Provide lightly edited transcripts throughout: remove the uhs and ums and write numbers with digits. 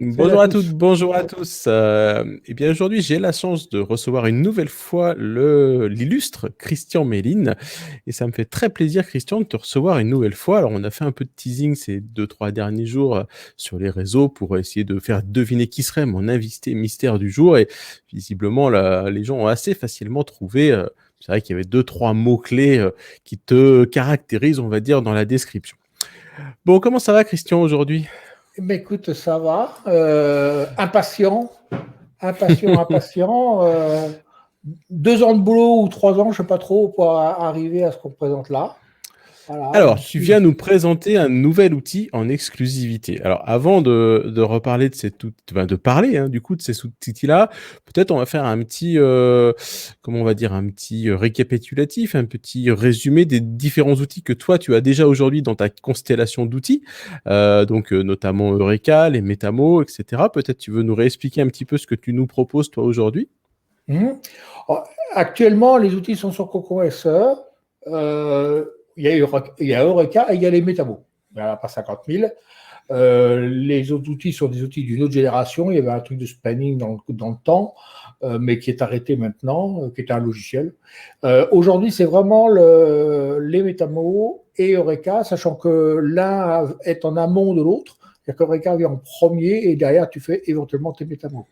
Salut à Bonjour à toutes, tous. bonjour à tous. Eh bien aujourd'hui, j'ai la chance de recevoir une nouvelle fois l'illustre Christian Méline et ça me fait très plaisir, Christian, de te recevoir une nouvelle fois. Alors on a fait un peu de teasing ces 2, 3 derniers jours sur les réseaux pour essayer de faire deviner qui serait mon invité mystère du jour et visiblement les gens ont assez facilement trouvé. C'est vrai qu'il y avait 2, 3 mots-clés qui te caractérisent, on va dire, dans la description. Bon, comment ça va, Christian, aujourd'hui? Écoute, ça va. Impatient, impatient. 2 ans de boulot ou 3 ans, je ne sais pas trop, pour arriver à ce qu'on présente là. Voilà. Alors, tu viens nous présenter un nouvel outil en exclusivité. Alors, avant de reparler de cet outil, enfin, de parler du coup de ces outils-là, peut-être on va faire un petit, comment on va dire, un petit récapitulatif, un petit résumé des différents outils que toi tu as déjà aujourd'hui dans ta constellation d'outils, donc notamment Eureka, les Métamos, etc. Peut-être tu veux nous réexpliquer un petit peu ce que tu nous proposes toi aujourd'hui? Mhm. Actuellement, les outils sont sur Cocon SE. Euh, il y a Eureka et il y a les Métamos. Il n'y en a pas 50 000. Les autres outils sont des outils d'une autre génération. Il y avait un truc de spanning dans le temps, mais qui est arrêté maintenant, qui était un logiciel. Aujourd'hui, c'est vraiment les Metamo et Eureka, sachant que l'un est en amont de l'autre. C'est-à-dire qu'Eureka vient en premier et derrière, tu fais éventuellement tes Metamo.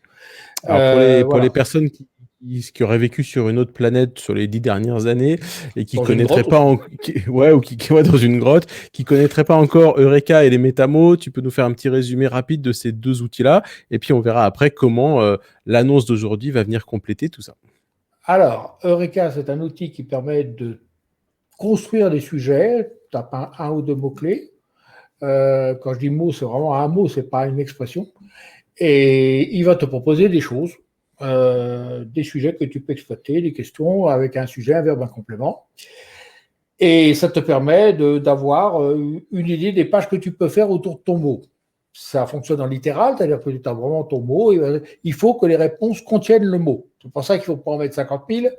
Alors pour les Voilà. personnes qui auraient vécu sur une autre planète sur les 10 dernières années et qui Dans une connaîtraient grotte pas aussi. ouais, ou qui ouais, dans une grotte, qui connaîtraient pas encore Eureka et les métamos, tu peux nous faire un petit résumé rapide de ces deux outils-là et puis on verra après comment l'annonce d'aujourd'hui va venir compléter tout ça. Alors, Eureka, c'est un outil qui permet de construire des sujets. Tu tapes un ou deux mots-clés. Quand je dis mot, c'est vraiment un mot, c'est pas une expression. Et il va te proposer des choses, des sujets que tu peux exploiter, des questions avec un sujet, un verbe, un complément. Et ça te permet d'avoir une idée des pages que tu peux faire autour de ton mot. Ça fonctionne en littéral, c'est-à-dire que tu as vraiment ton mot. Et il faut que les réponses contiennent le mot. C'est pour ça qu'il ne faut pas en mettre 50 000,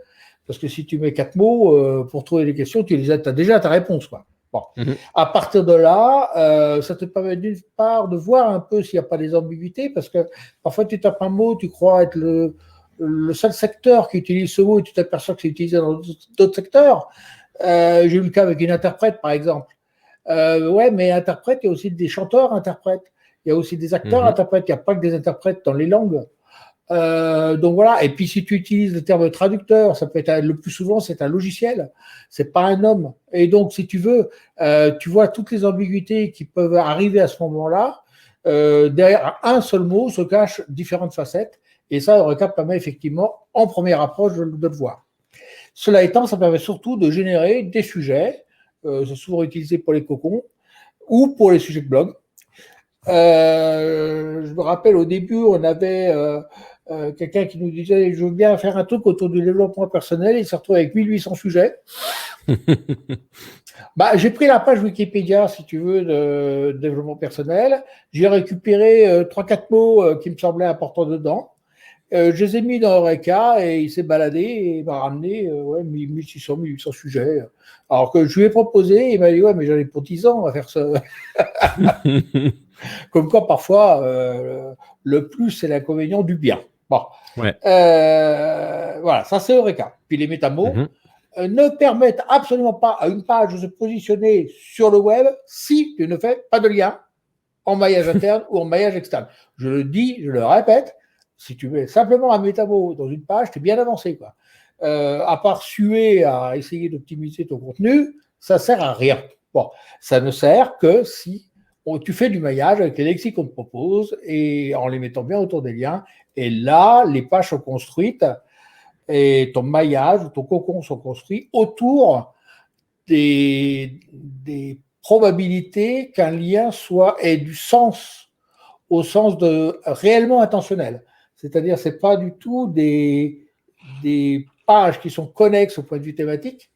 parce que si tu mets 4 mots pour trouver les questions, tu as déjà ta réponse. Quoi. Bon. Mhm. À partir de là, ça te permet d'une part de voir un peu s'il n'y a pas des ambiguïtés, parce que parfois tu tapes un mot, tu crois être le seul secteur qui utilise ce mot et tu t'aperçois que c'est utilisé dans d'autres secteurs. J'ai eu le cas avec une interprète, par exemple. Ouais, mais interprète, il y a aussi des chanteurs interprètes. Il y a aussi des acteurs Mhm. interprètes. Il n'y a pas que des interprètes dans les langues. Donc voilà. Et puis si tu utilises le terme traducteur, ça peut être le plus souvent c'est un logiciel, c'est pas un homme. Et donc si tu veux, tu vois toutes les ambiguïtés qui peuvent arriver à ce moment-là. Derrière un seul mot se cachent différentes facettes. Et ça, Eureka permet effectivement, en première approche, de le voir. Cela étant, ça permet surtout de générer des sujets. C'est souvent utilisé pour les cocons ou pour les sujets de blog. Je me rappelle au début, on avait quelqu'un qui nous disait je veux bien faire un truc autour du développement personnel. Il s'est retrouvé avec 1800 sujets. Bah, j'ai pris la page Wikipédia, si tu veux, de développement personnel. J'ai récupéré 3-4 mots qui me semblaient importants dedans. Je les ai mis dans Eureka et il s'est baladé et il m'a ramené ouais, 1600, 1800 sujets. Alors que je lui ai proposé, il m'a dit ouais, mais j'en ai pour 10 ans à faire ça. Comme quoi, parfois, le plus, c'est l'inconvénient du bien. Bon. Ouais. Voilà, ça c'est Eureka. Puis les métamos Mhm. ne permettent absolument pas à une page de se positionner sur le web si tu ne fais pas de lien en maillage interne ou en maillage externe. Je le dis, je le répète, si tu mets simplement un métamo dans une page, tu es bien avancé. Quoi. À part suer à essayer d'optimiser ton contenu, ça ne sert à rien. Bon, ça ne sert que si tu fais du maillage avec les lexiques qu'on te propose et en les mettant bien autour des liens. Et là, les pages sont construites et ton maillage ou ton cocon sont construits autour des probabilités qu'un lien ait du sens au sens de réellement intentionnel. C'est-à-dire, ce n'est pas du tout des pages qui sont connexes au point de vue thématique,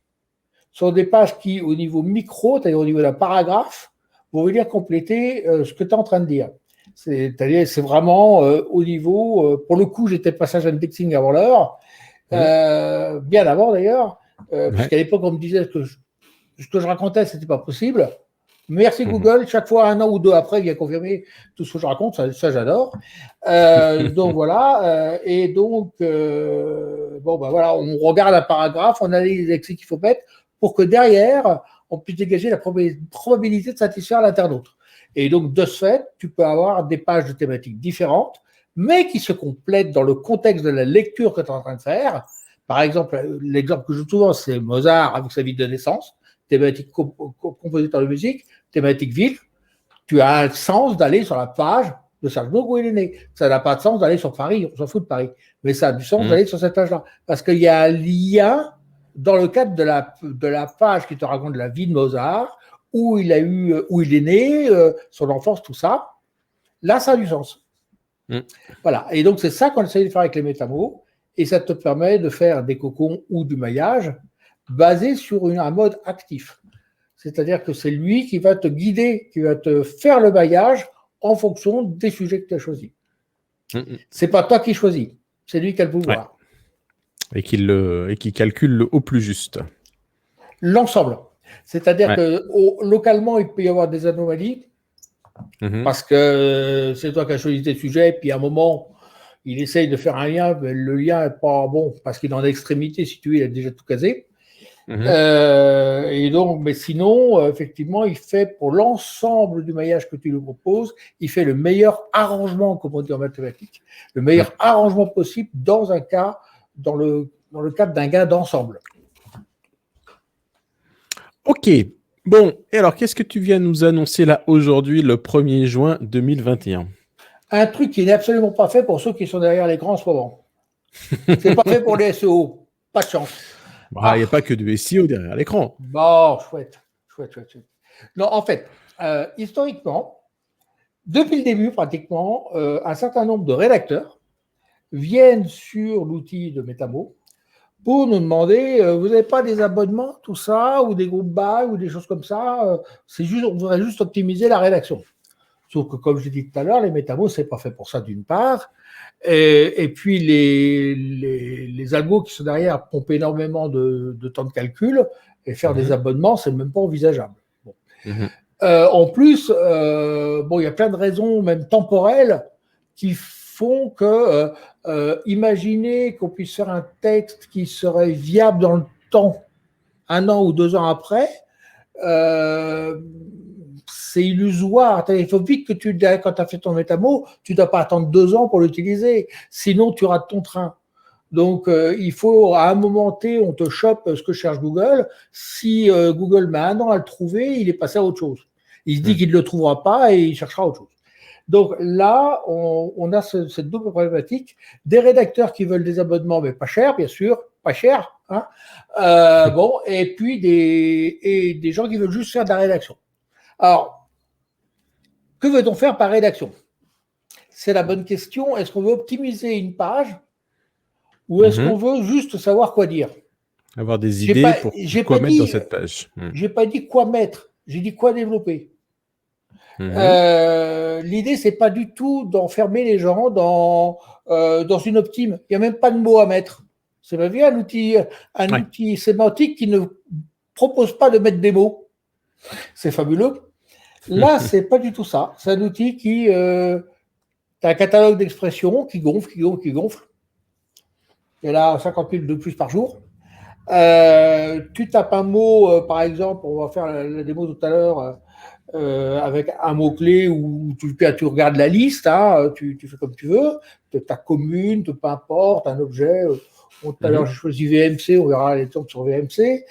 ce sont des pages qui, au niveau micro, c'est-à-dire au niveau d'un paragraphe, vont venir compléter ce que tu es en train de dire. C'est-à-dire, c'est vraiment au niveau, pour le coup, j'étais passage indexing avant l'heure, Mhm. bien avant d'ailleurs, Ouais. puisqu'à l'époque, on me disait que ce que je racontais, ce n'était pas possible. Merci Google, chaque fois 1 an ou 2 après, il vient confirmer tout ce que je raconte, ça j'adore. Donc voilà, et donc, bon ben voilà, on regarde un paragraphe, on analyse les excès qu'il faut mettre pour que derrière, on puisse dégager la probabilité de satisfaire l'internaute. Et donc, de ce fait, tu peux avoir des pages de thématiques différentes, mais qui se complètent dans le contexte de la lecture que tu es en train de faire. Par exemple, l'exemple que je joue souvent, c'est Mozart avec sa vie de naissance, thématique compositeur de musique, thématique ville. Tu as un sens d'aller sur la page de Salzbourg où il est né. Ça n'a pas de sens d'aller sur Paris, on s'en fout de Paris. Mais ça a du sens d'aller sur cette page-là. Parce qu'il y a un lien dans le cadre de la page qui te raconte la vie de Mozart, où il est né, son enfance, tout ça. Là, ça a du sens. Voilà. Et donc, c'est ça qu'on essaie de faire avec les métamos. Et ça te permet de faire des cocons ou du maillage basé sur un mode actif. C'est-à-dire que c'est lui qui va te guider, qui va te faire le maillage en fonction des sujets que tu as choisis. C'est pas toi qui choisis, c'est lui qui a le pouvoir. Ouais. Et qui calcule au plus juste. L'ensemble. C'est-à-dire que localement, il peut y avoir des anomalies parce que c'est toi qui as choisi tes sujets, puis à un moment, il essaye de faire un lien, mais le lien n'est pas bon parce qu'il est en extrémité situé, il a déjà tout casé. Et donc, mais sinon, effectivement, il fait pour l'ensemble du maillage que tu lui proposes, il fait le meilleur arrangement, comme on dit en mathématiques, le meilleur arrangement possible dans un cas, dans le cadre d'un gain d'ensemble. Ok. Bon, et alors, qu'est-ce que tu viens nous annoncer là aujourd'hui, le 1er juin 2021 ? Un truc qui n'est absolument pas fait pour ceux qui sont derrière l'écran en ce moment. C'est pas fait pour les SEO. Pas de chance. Il n'y a pas que du SEO derrière l'écran. Bon, chouette. Non, en fait, historiquement, depuis le début, pratiquement, un certain nombre de rédacteurs viennent sur l'outil de Metamo pour nous demander, vous n'avez pas des abonnements, tout ça, ou des groupes buy, ou des choses comme ça, c'est juste, on voudrait juste optimiser la rédaction. Sauf que, comme je l'ai dit tout à l'heure, les Metamo, c'est pas fait pour ça d'une part, et puis les algos qui sont derrière pompent énormément de temps de calcul, et faire des abonnements, c'est même pas envisageable. Bon. En plus, il y a plein de raisons, même temporelles, qui font que imaginer qu'on puisse faire un texte qui serait viable dans le temps, 1 an ou 2 ans après, c'est illusoire. Il faut vite que quand tu as fait ton métamo, tu ne dois pas attendre 2 ans pour l'utiliser, sinon tu rates ton train. Donc, il faut, à un moment T, on te chope ce que cherche Google. Si Google met 1 an à le trouver, il est passé à autre chose. Il se dit qu'il ne le trouvera pas et il cherchera autre chose. Donc là, on a cette double problématique. Des rédacteurs qui veulent des abonnements, mais pas cher, bien sûr, pas cher. Hein. Et puis des gens qui veulent juste faire de la rédaction. Alors, que veut-on faire par rédaction ? C'est la bonne question. Est-ce qu'on veut optimiser une page ou est-ce qu'on veut juste savoir quoi dire ? Avoir des idées pour quoi mettre dans cette page. J'ai pas dit quoi mettre, j'ai dit quoi développer. L'idée, c'est pas du tout d'enfermer les gens dans une optime. Il n'y a même pas de mots à mettre. C'est pas bien un outil sémantique qui ne propose pas de mettre des mots. C'est fabuleux. Là, c'est pas du tout ça. C'est un outil qui t'as un catalogue d'expressions qui gonfle. Il y en a 50 000 de plus par jour. Tu tapes un mot, par exemple, on va faire la démo tout à l'heure, avec un mot-clé où tu regardes la liste, hein, tu fais comme tu veux, ta commune, peu importe, un objet. Tout à l'heure, j'ai choisi VMC, on verra les temps sur VMC.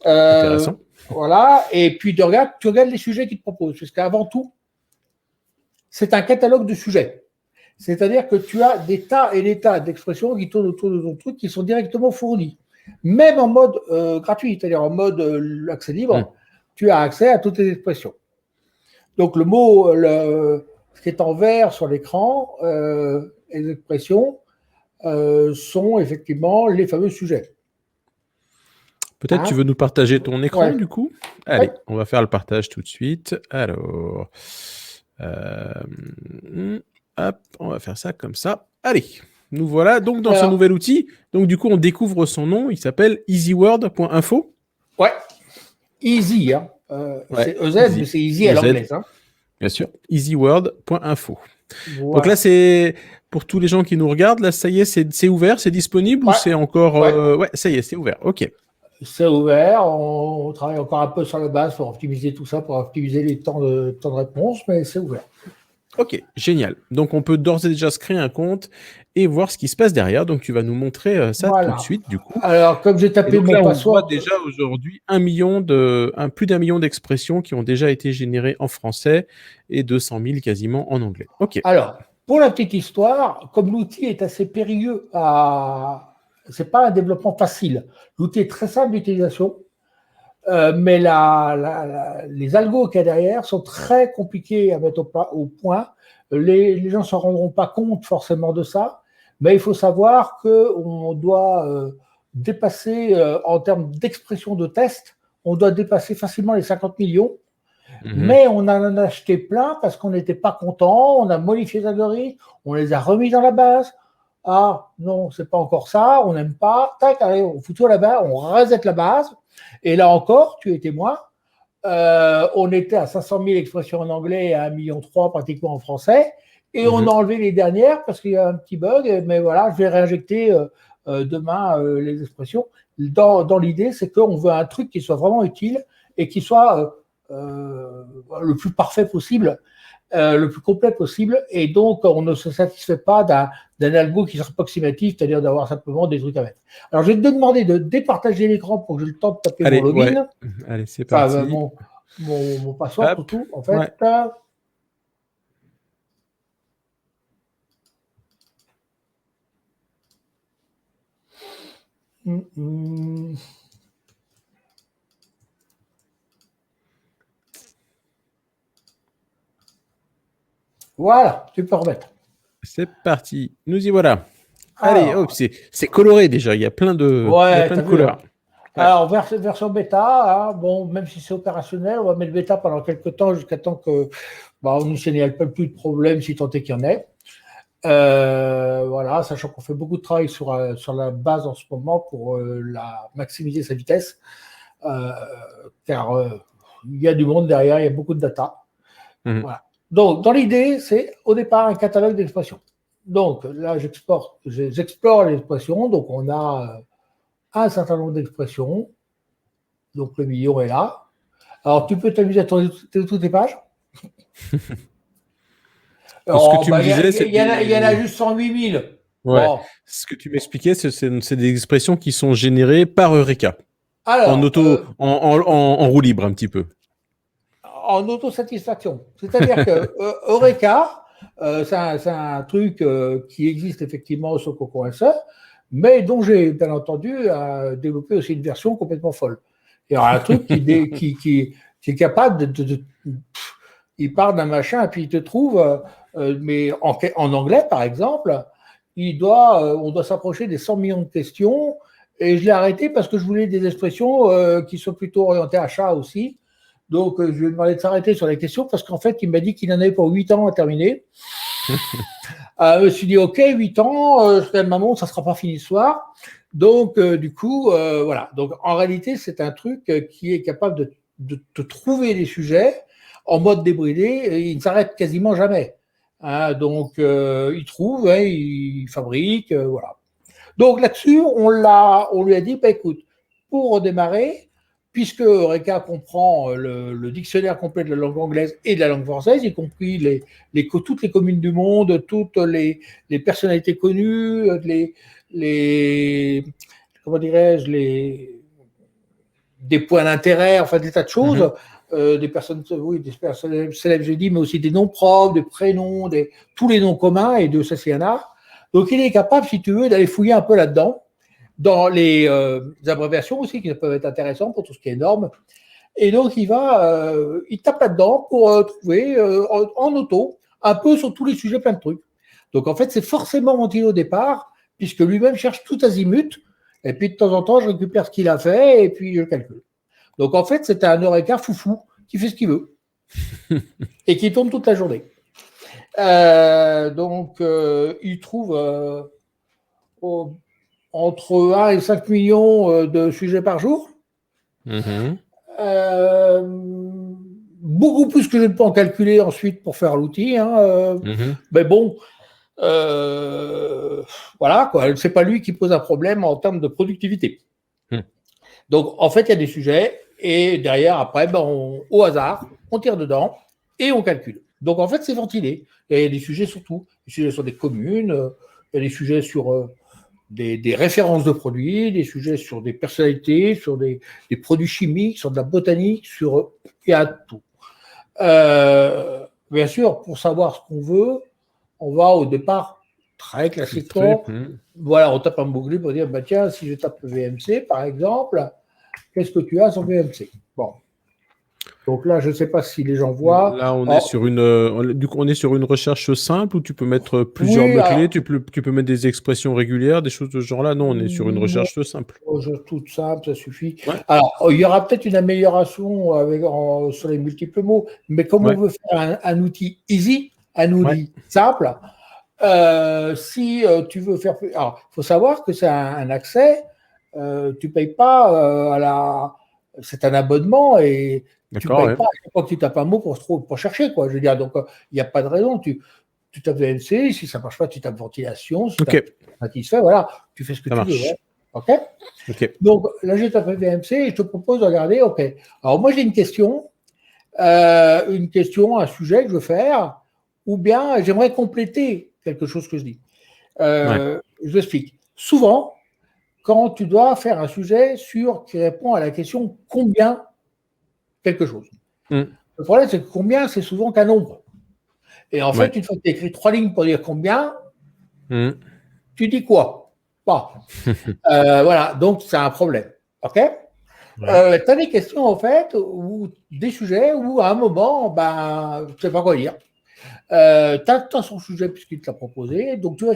Intéressant. Voilà, et puis tu regardes les sujets qu'ils te proposent, parce qu'avant tout, c'est un catalogue de sujets. C'est-à-dire que tu as des tas et des tas d'expressions qui tournent autour de ton truc qui sont directement fournies. Même en mode gratuit, c'est-à-dire en mode accès libre, tu as accès à toutes les expressions. Donc le mot, ce qui est en vert sur l'écran, les expressions sont effectivement les fameux sujets. Peut-être tu veux nous partager ton écran du coup ? Allez, on va faire le partage tout de suite. Alors, hop, on va faire ça comme ça. Allez, nous voilà donc dans ce nouvel outil. Donc du coup, on découvre son nom. Il s'appelle easyword.info. Ouais, easy. Hein. C'est EZ, mais c'est easy à l'anglaise. Hein. Bien sûr, easyword.info. Voilà. Donc là, c'est pour tous les gens qui nous regardent, là, ça y est, c'est ouvert, c'est disponible ou c'est encore... Ouais, ça y est, c'est ouvert, ok. C'est ouvert, on travaille encore un peu sur la base pour optimiser tout ça, pour optimiser les temps de réponse, mais c'est ouvert. Ok, génial. Donc on peut d'ores et déjà se créer un compte et voir ce qui se passe derrière. Donc tu vas nous montrer ça tout de suite, du coup. Alors, comme j'ai tapé donc, mon là, password... on voit déjà aujourd'hui plus d'1 million d'expressions qui ont déjà été générées en français et 200 000 quasiment en anglais. Ok. Alors, pour la petite histoire, comme l'outil est assez périlleux, c'est pas un développement facile. L'outil est très simple d'utilisation, mais les algos qu'il y a derrière sont très compliqués à mettre au point. Les gens ne se rendront pas compte forcément de ça, mais il faut savoir qu'on doit dépasser, en termes d'expression de test, on doit dépasser facilement les 50 millions. Mais on en a acheté plein parce qu'on n'était pas content, on a modifié les algorithmes, on les a remis dans la base. Ah non, c'est pas encore ça, on n'aime pas. Tac, allez, on fout tout là-bas, on reset la base. Et là encore, tu es témoin, on était à 500 000 expressions en anglais et à 1,3 million pratiquement en français. Et on a enlevé les dernières parce qu'il y a un petit bug. Mais voilà, je vais réinjecter demain les expressions. Dans l'idée, c'est qu'on veut un truc qui soit vraiment utile et qui soit le plus parfait possible, le plus complet possible. Et donc, on ne se satisfait pas d'un algo qui sera approximatif, c'est-à-dire d'avoir simplement des trucs à mettre. Alors, je vais te demander de départager l'écran pour que j'ai le temps de taper mon login. Ouais. Allez, c'est parti. Enfin, mon password, surtout, en fait. Ouais. Voilà, tu peux remettre. C'est parti. Nous y voilà. Allez, hop, c'est coloré déjà. Il y a plein de, couleurs. Ouais. Alors, version bêta, hein, bon, même si c'est opérationnel, on va mettre bêta pendant quelques temps jusqu'à temps que on ne signale pas plus de problèmes si tant est qu'il y en ait. Voilà, sachant qu'on fait beaucoup de travail sur la base en ce moment pour maximiser sa vitesse, car il y a du monde derrière, il y a beaucoup de data. Voilà. Donc, dans l'idée, c'est au départ un catalogue d'expressions. Donc, là, j'explore les expressions. Donc, on a un certain nombre d'expressions. Donc, le million est là. Alors, tu peux t'amuser à tourner toutes tes pages. Alors, ce que tu me disais, c'est il y en a juste 108 000. Ouais. Bon. Ce que tu m'expliquais, c'est des expressions qui sont générées par Eureka. Alors, en roue libre un petit peu. En autosatisfaction. C'est-à-dire que Eureka, c'est un truc qui existe effectivement sur CocoSE, mais dont j'ai bien entendu développé aussi une version complètement folle. Il y a un truc qui est capable il part d'un machin et puis il te trouve, mais en anglais par exemple, on doit s'approcher des 100 millions de questions, et je l'ai arrêté parce que je voulais des expressions qui soient plutôt orientées à achat aussi. Donc, je lui ai demandé de s'arrêter sur les questions parce qu'en fait, il m'a dit qu'il en avait pour 8 ans à terminer. Je me suis dit, OK, 8 ans, je fais maman, ça ne sera pas fini ce soir. Donc, du coup, voilà. Donc, en réalité, c'est un truc qui est capable de te trouver des sujets en mode débridé, et il ne s'arrête quasiment jamais. Hein, donc, il trouve, hein, il fabrique, voilà. Donc, là-dessus, on lui a dit, bah, écoute, pour redémarrer, puisque Eureka comprend le dictionnaire complet de la langue anglaise et de la langue française, y compris toutes les communes du monde, toutes les personnalités connues, comment dirais-je, des points d'intérêt, enfin des tas de choses, des personnes célèbres, j'ai dit, mais aussi des noms propres, des prénoms, tous les noms communs, et de ça, il y en a. Donc, il est capable, si tu veux, d'aller fouiller un peu là-dedans, dans les abréviations aussi, qui peuvent être intéressantes pour tout ce qui est normes. Et donc, il tape là-dedans pour trouver en auto, un peu sur tous les sujets, plein de trucs. Donc, en fait, c'est forcément menti au départ, puisque lui-même cherche tout azimut, et puis de temps en temps, je récupère ce qu'il a fait, et puis je calcule. Donc, en fait, c'est un Eureka foufou qui fait ce qu'il veut, et qui tourne toute la journée. Donc, il trouve entre 1 et 5 millions de sujets par jour. Beaucoup plus que je ne peux en calculer ensuite pour faire l'outil. Mais bon, voilà, quoi. C'est pas lui qui pose un problème en termes de productivité. Donc, en fait, il y a des sujets et derrière, après, au hasard, on tire dedans et on calcule. Donc, en fait, c'est ventilé. Il y a des sujets sur tout. Des sujets sur des communes, il y a des sujets sur des références de produits, des sujets sur des personnalités, sur des produits chimiques, sur de la botanique, il y a tout. Bien sûr, pour savoir ce qu'on veut, on va au départ très classiquement. Voilà, on tape un mot-clé pour dire, bah, tiens, si je tape VMC, par exemple, qu'est-ce que tu as sur VMC? Bon. Donc là, je ne sais pas si les gens voient. Là, on est sur une recherche simple où tu peux mettre plusieurs mots-clés, tu peux mettre des expressions régulières, des choses de ce genre-là. Non, on est sur une recherche simple. Tout simple, ça suffit. Ouais. Alors, il y aura peut-être une amélioration sur les multiples mots, mais comme on veut faire un outil easy, un outil simple, si tu veux faire plus. Alors, il faut savoir que c'est un accès, tu ne payes pas c'est un abonnement et tu ne payes pas quand tu tapes un mot pour chercher, quoi. Je veux dire, donc il n'y a pas de raison. Tu tapes VMC, si ça ne marche pas, tu tapes ventilation, si tu satisfait, voilà, tu fais ce que tu veux. Ouais. OK. Donc là, j'ai tapé VMC et je te propose de regarder. OK. Alors moi, j'ai une question, un sujet que je veux faire, ou bien j'aimerais compléter quelque chose que je dis. Je l'explique. Souvent, quand tu dois faire un sujet qui répond à la question combien quelque chose. Le problème, c'est que combien, c'est souvent qu'un nombre. Et en fait, une fois que tu as écrit 3 lignes pour dire combien, tu dis quoi? Pas. Voilà, donc c'est un problème. OK? Tu as des questions, en fait, ou des sujets où à un moment, tu ne sais pas quoi dire. Tu as son sujet puisqu'il te l'a proposé, donc tu vas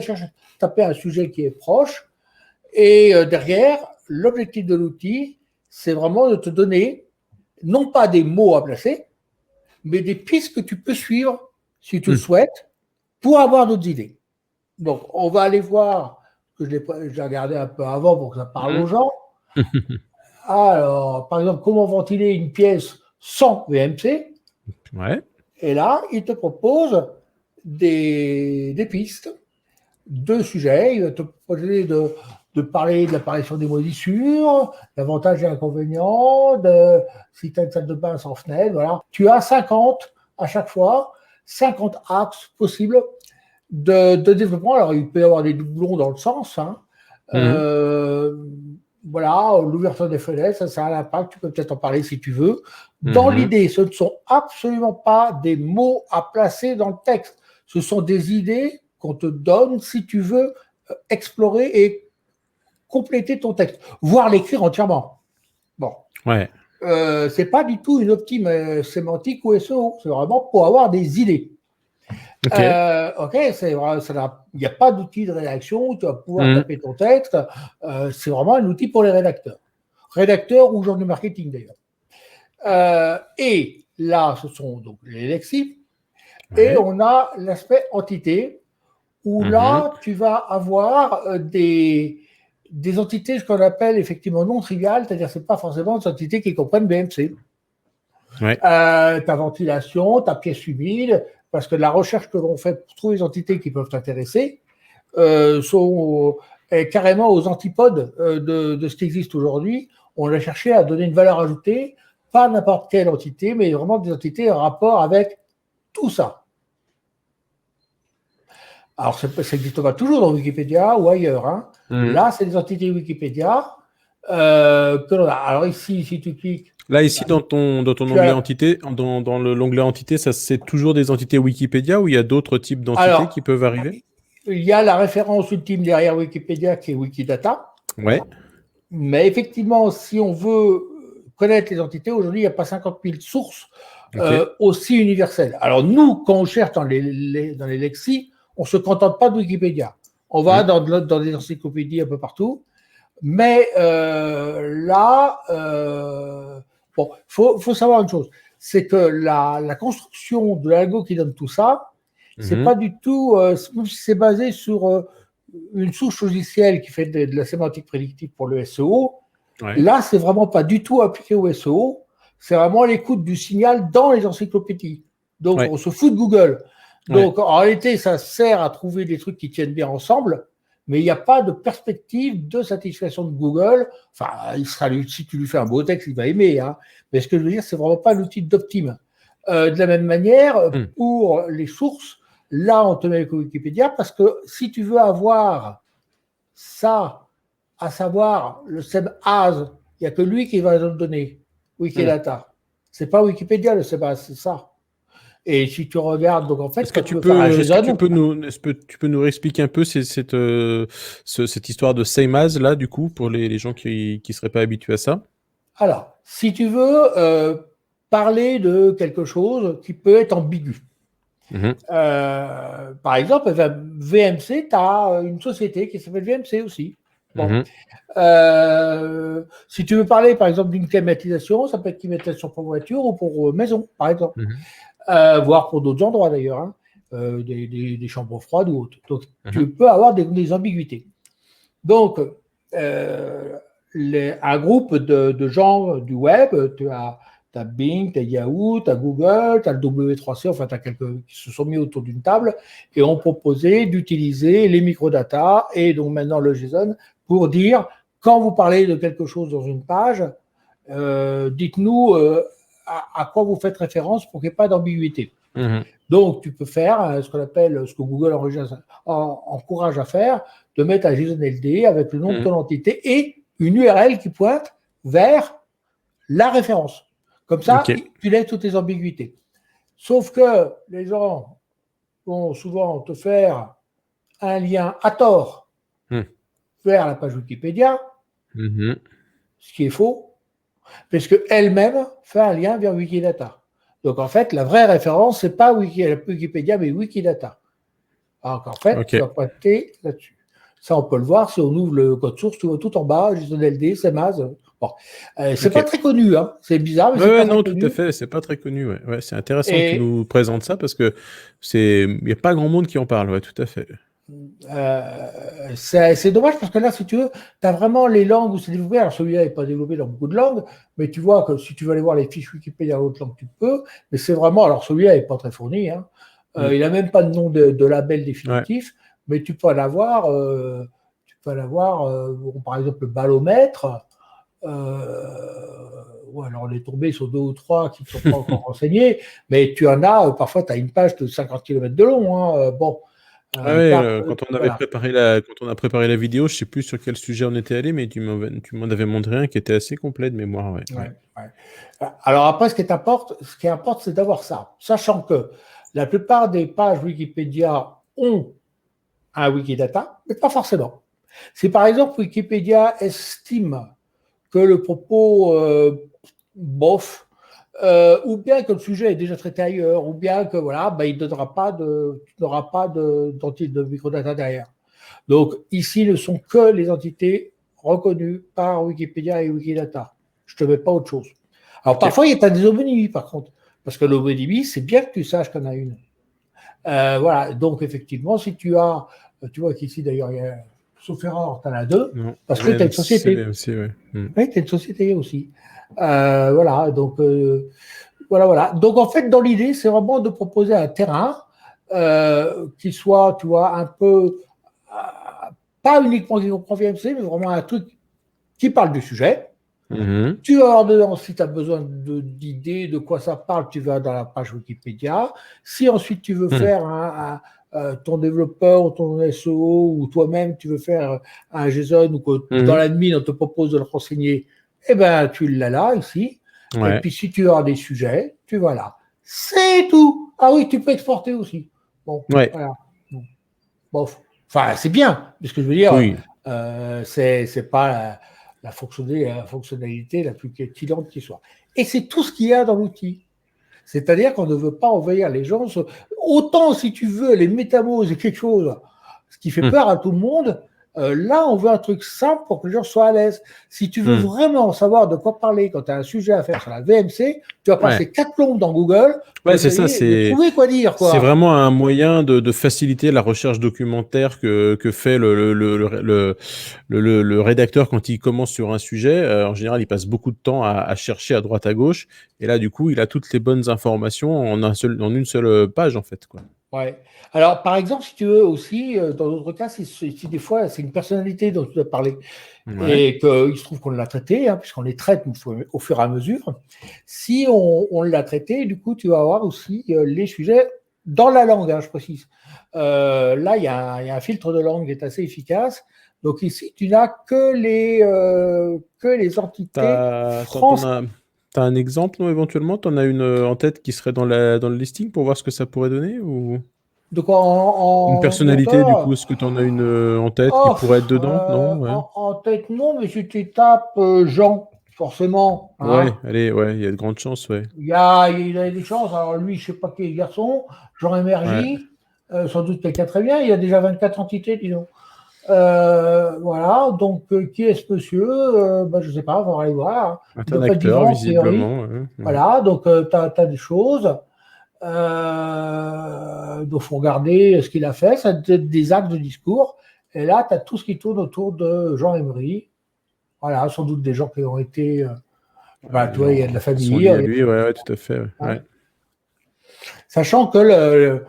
taper un sujet qui est proche. Et derrière, l'objectif de l'outil, c'est vraiment de te donner, non pas des mots à placer, mais des pistes que tu peux suivre, si tu le souhaites, pour avoir d'autres idées. Donc, on va aller voir, que j'ai regardé un peu avant pour que ça parle aux gens. Alors, par exemple, comment ventiler une pièce sans VMC? Et là, il te propose des pistes, 2 sujets. Il va te proposer de parler de l'apparition des moisissures, l'avantage et l'inconvénient, si tu as une salle de bain sans fenêtre, voilà. Tu as 50 à chaque fois, 50 axes possibles de développement. Alors, il peut y avoir des doublons dans le sens. Voilà, l'ouverture des fenêtres, ça a un impact, tu peux peut-être en parler si tu veux. Dans l'idée, ce ne sont absolument pas des mots à placer dans le texte. Ce sont des idées qu'on te donne si tu veux explorer et compléter ton texte, voire l'écrire entièrement. Bon. C'est pas du tout une optime sémantique ou SEO, c'est vraiment pour avoir des idées. C'est vrai, il n'y a pas d'outil de rédaction où tu vas pouvoir taper ton texte. C'est vraiment un outil pour les rédacteurs ou gens du marketing d'ailleurs. Et là, ce sont donc les lexis. Et on a l'aspect entité où là, tu vas avoir des entités, ce qu'on appelle effectivement non triviales, c'est-à-dire que ce n'est pas forcément des entités qui comprennent BMC. Ta ventilation, ta pièce humide, parce que la recherche que l'on fait pour trouver les entités qui peuvent t'intéresser sont carrément aux antipodes de ce qui existe aujourd'hui. On a cherché à donner une valeur ajoutée, pas n'importe quelle entité, mais vraiment des entités en rapport avec tout ça. Alors, ça n'existe pas toujours dans Wikipédia ou ailleurs. Là, c'est des entités Wikipédia que l'on a. Alors ici, si tu cliques... Là, ici, dans ton onglet entité, dans l'onglet entité, ça c'est toujours des entités Wikipédia ou il y a d'autres types d'entités qui peuvent arriver? Il y a la référence ultime derrière Wikipédia qui est Wikidata. Mais effectivement, si on veut connaître les entités, aujourd'hui, il n'y a pas 50 000 sources aussi universelles. Alors nous, quand on cherche dans les lexis, on ne se contente pas de Wikipédia. On va dans des encyclopédies un peu partout. Mais là, faut savoir une chose, c'est que la construction de l'algo qui donne tout ça, c'est pas du tout, c'est basé sur une souche logicielle qui fait de la sémantique prédictive pour le SEO. Là, c'est vraiment pas du tout appliqué au SEO c'est vraiment l'écoute du signal dans les encyclopédies. Donc, Ouais. on se fout de Google. Donc, Ouais. en réalité, ça sert à trouver des trucs qui tiennent bien ensemble, mais il n'y a pas de perspective de satisfaction de Google. Enfin, si tu lui fais un beau texte, il va aimer. Hein. Mais ce que je veux dire, c'est vraiment pas l'outil d'Optime. De la même manière, pour les sources, là, on te met avec Wikipédia parce que si tu veux avoir ça, à savoir le SEM-AS, il n'y a que lui qui va le donner, Wikidata. C'est pas Wikipédia le SEM-AS, c'est ça. Et si tu regardes, donc en fait, quand tu veux faire un JSON... Est-ce que tu peux nous expliquer un peu cette histoire de same as, là, du coup, pour les gens qui ne seraient pas habitués à ça? Alors, si tu veux parler de quelque chose qui peut être ambigu, par exemple, VMC, tu as une société qui s'appelle VMC aussi. Bon. Si tu veux parler, par exemple, d'une climatisation, ça peut être climatisation pour voiture ou pour maison, par exemple. Voire pour d'autres endroits, d'ailleurs, hein, des chambres froides ou autres. Donc, tu peux avoir des ambiguïtés. Donc, un groupe de gens du web, tu as Bing, tu as Yahoo, tu as Google, tu as le W3C, enfin, tu as quelques qui se sont mis autour d'une table et ont proposé d'utiliser les microdata et donc maintenant le JSON pour dire, quand vous parlez de quelque chose dans une page, dites-nous à quoi vous faites référence pour qu'il n'y ait pas d'ambiguïté. Donc, tu peux faire ce qu'on appelle, ce que Google encourage à faire, de mettre un JSON LD avec le nom de ton entité et une URL qui pointe vers la référence. Comme ça, tu laisses toutes les ambiguïtés. Sauf que les gens vont souvent te faire un lien à tort vers la page Wikipédia, ce qui est faux, parce qu'elle-même fait un lien vers Wikidata. Donc, en fait, la vraie référence, ce n'est pas Wikipédia, mais Wikidata. Alors qu'en fait, tu vas pointer là-dessus. Ça, on peut le voir si on ouvre le code source, tu vois tout en bas, JSON-LD, SEM-AS. Bon. C'est pas très connu, hein. C'est bizarre, mais c'est pas très connu. Tout à fait, c'est pas très connu. Ouais, c'est intéressant que tu nous présentes ça parce que il n'y a pas grand monde qui en parle, ouais, tout à fait. C'est dommage parce que là, si tu veux, tu as vraiment les langues où c'est développé. Alors celui-là n'est pas développé dans beaucoup de langues, mais tu vois que si tu veux aller voir les fiches Wikipédia dans d'autres langues, tu peux. Mais c'est vraiment, alors celui-là n'est pas très fourni. Hein. Il n'a même pas de nom de label définitif, mais tu peux en avoir. Par exemple, le ballomètre. Alors on est tombé sur 2 ou 3 qui ne sont pas encore renseignés, mais tu en as, parfois tu as une page de 50 km de long. Hein, bon. Quand on a préparé la vidéo, je ne sais plus sur quel sujet on était allé, mais tu m'en avais montré un qui était assez complet de mémoire. Ouais. Alors après, ce qui importe, c'est d'avoir ça, sachant que la plupart des pages Wikipédia ont un Wikidata, mais pas forcément. Si par exemple Wikipédia estime que le propos bof, ou bien que le sujet est déjà traité ailleurs, ou bien que voilà, il ne donnera pas de microdata derrière. Donc ici, ne sont que les entités reconnues par Wikipédia et Wikidata. Je ne te mets pas autre chose. Alors parfois, il y a des homonymies par contre, parce que l'homonymie, c'est bien que tu saches qu'il y en a une. Voilà, donc effectivement, si tu vois qu'ici d'ailleurs, il y a, sauf erreur, tu en as 2, parce que tu as une société. Oui, tu as une société aussi. Voilà, donc voilà. Donc en fait, dans l'idée, c'est vraiment de proposer un terrain qui soit, tu vois, un peu, pas uniquement qui comprend VMC, mais vraiment un truc qui parle du sujet. Tu vas avoir dedans, si tu as besoin d'idées de quoi ça parle, tu vas dans la page Wikipédia. Si ensuite tu veux faire ton développeur ou ton SEO ou toi-même, tu veux faire un JSON ou que dans l'admin, on te propose de le renseigner, eh ben, tu l'as là, ici. Et puis, si tu as des sujets, tu vas là. C'est tout. Ah oui, tu peux exporter aussi. Bon, voilà. Bon. Enfin, c'est bien. Ce que je veux dire, c'est pas la fonctionnalité la plus évidente qui soit. Et c'est tout ce qu'il y a dans l'outil. C'est-à-dire qu'on ne veut pas envahir les gens. Autant, si tu veux, les métamoses et quelque chose, ce qui fait peur à tout le monde, Là, on veut un truc simple pour que les gens soient à l'aise. Si tu veux vraiment savoir de quoi parler quand tu as un sujet à faire sur la VMC, tu vas passer 4 plombes dans Google pour Ouais, c'est ça. essayer de trouver quoi dire, C'est quoi. vraiment un moyen de faciliter la recherche documentaire que fait le rédacteur quand il commence sur un sujet. En général, il passe beaucoup de temps à chercher à droite à gauche. Et là, du coup, il a toutes les bonnes informations en une seule page, en fait, quoi. Ouais. Alors, par exemple, si tu veux aussi, dans d'autres cas, si des fois c'est une personnalité dont tu as parlé Ouais. et qu'il se trouve qu'on l'a traité, puisqu'on les traite au fur et à mesure, si on l'a traité, du coup, tu vas avoir aussi les sujets dans la langue, je précise. Là, il y a un filtre de langue qui est assez efficace. Donc ici, tu n'as que les entités françaises. T'as un exemple, non, éventuellement? T'en as une en tête qui serait dans le listing pour voir ce que ça pourrait donner ou De quoi une en personnalité, du coup, auteur? est-ce que t'en as une en tête qui Oh, pourrait être dedans? Non? Ouais. en tête, non, mais si tu tapes Jean, forcément, Ouais, allez, ouais, il y a de grandes chances, ouais. il a des chances. Alors lui, je sais pas quel garçon, Jean Ouais. Émergie, sans doute quelqu'un très bien. Il y a déjà 24 entités, disons. Voilà, donc qui est ce monsieur? Je sais pas, on va aller voir. Il C'est un doit pas être acteur, vivant, a priori. visiblement. Ouais. Ouais. Voilà, donc tu as des choses. Donc, il faut regarder ce qu'il a fait, ça peut être des axes de discours. Et là, tu as tout ce qui tourne autour de Jean Emery. Voilà, sans doute des gens qui ont été. Tu Les vois, il y a de gens la qui sont famille. liés à lui, ouais, ouais, tout à fait. Ouais. Hein. Ouais. Sachant que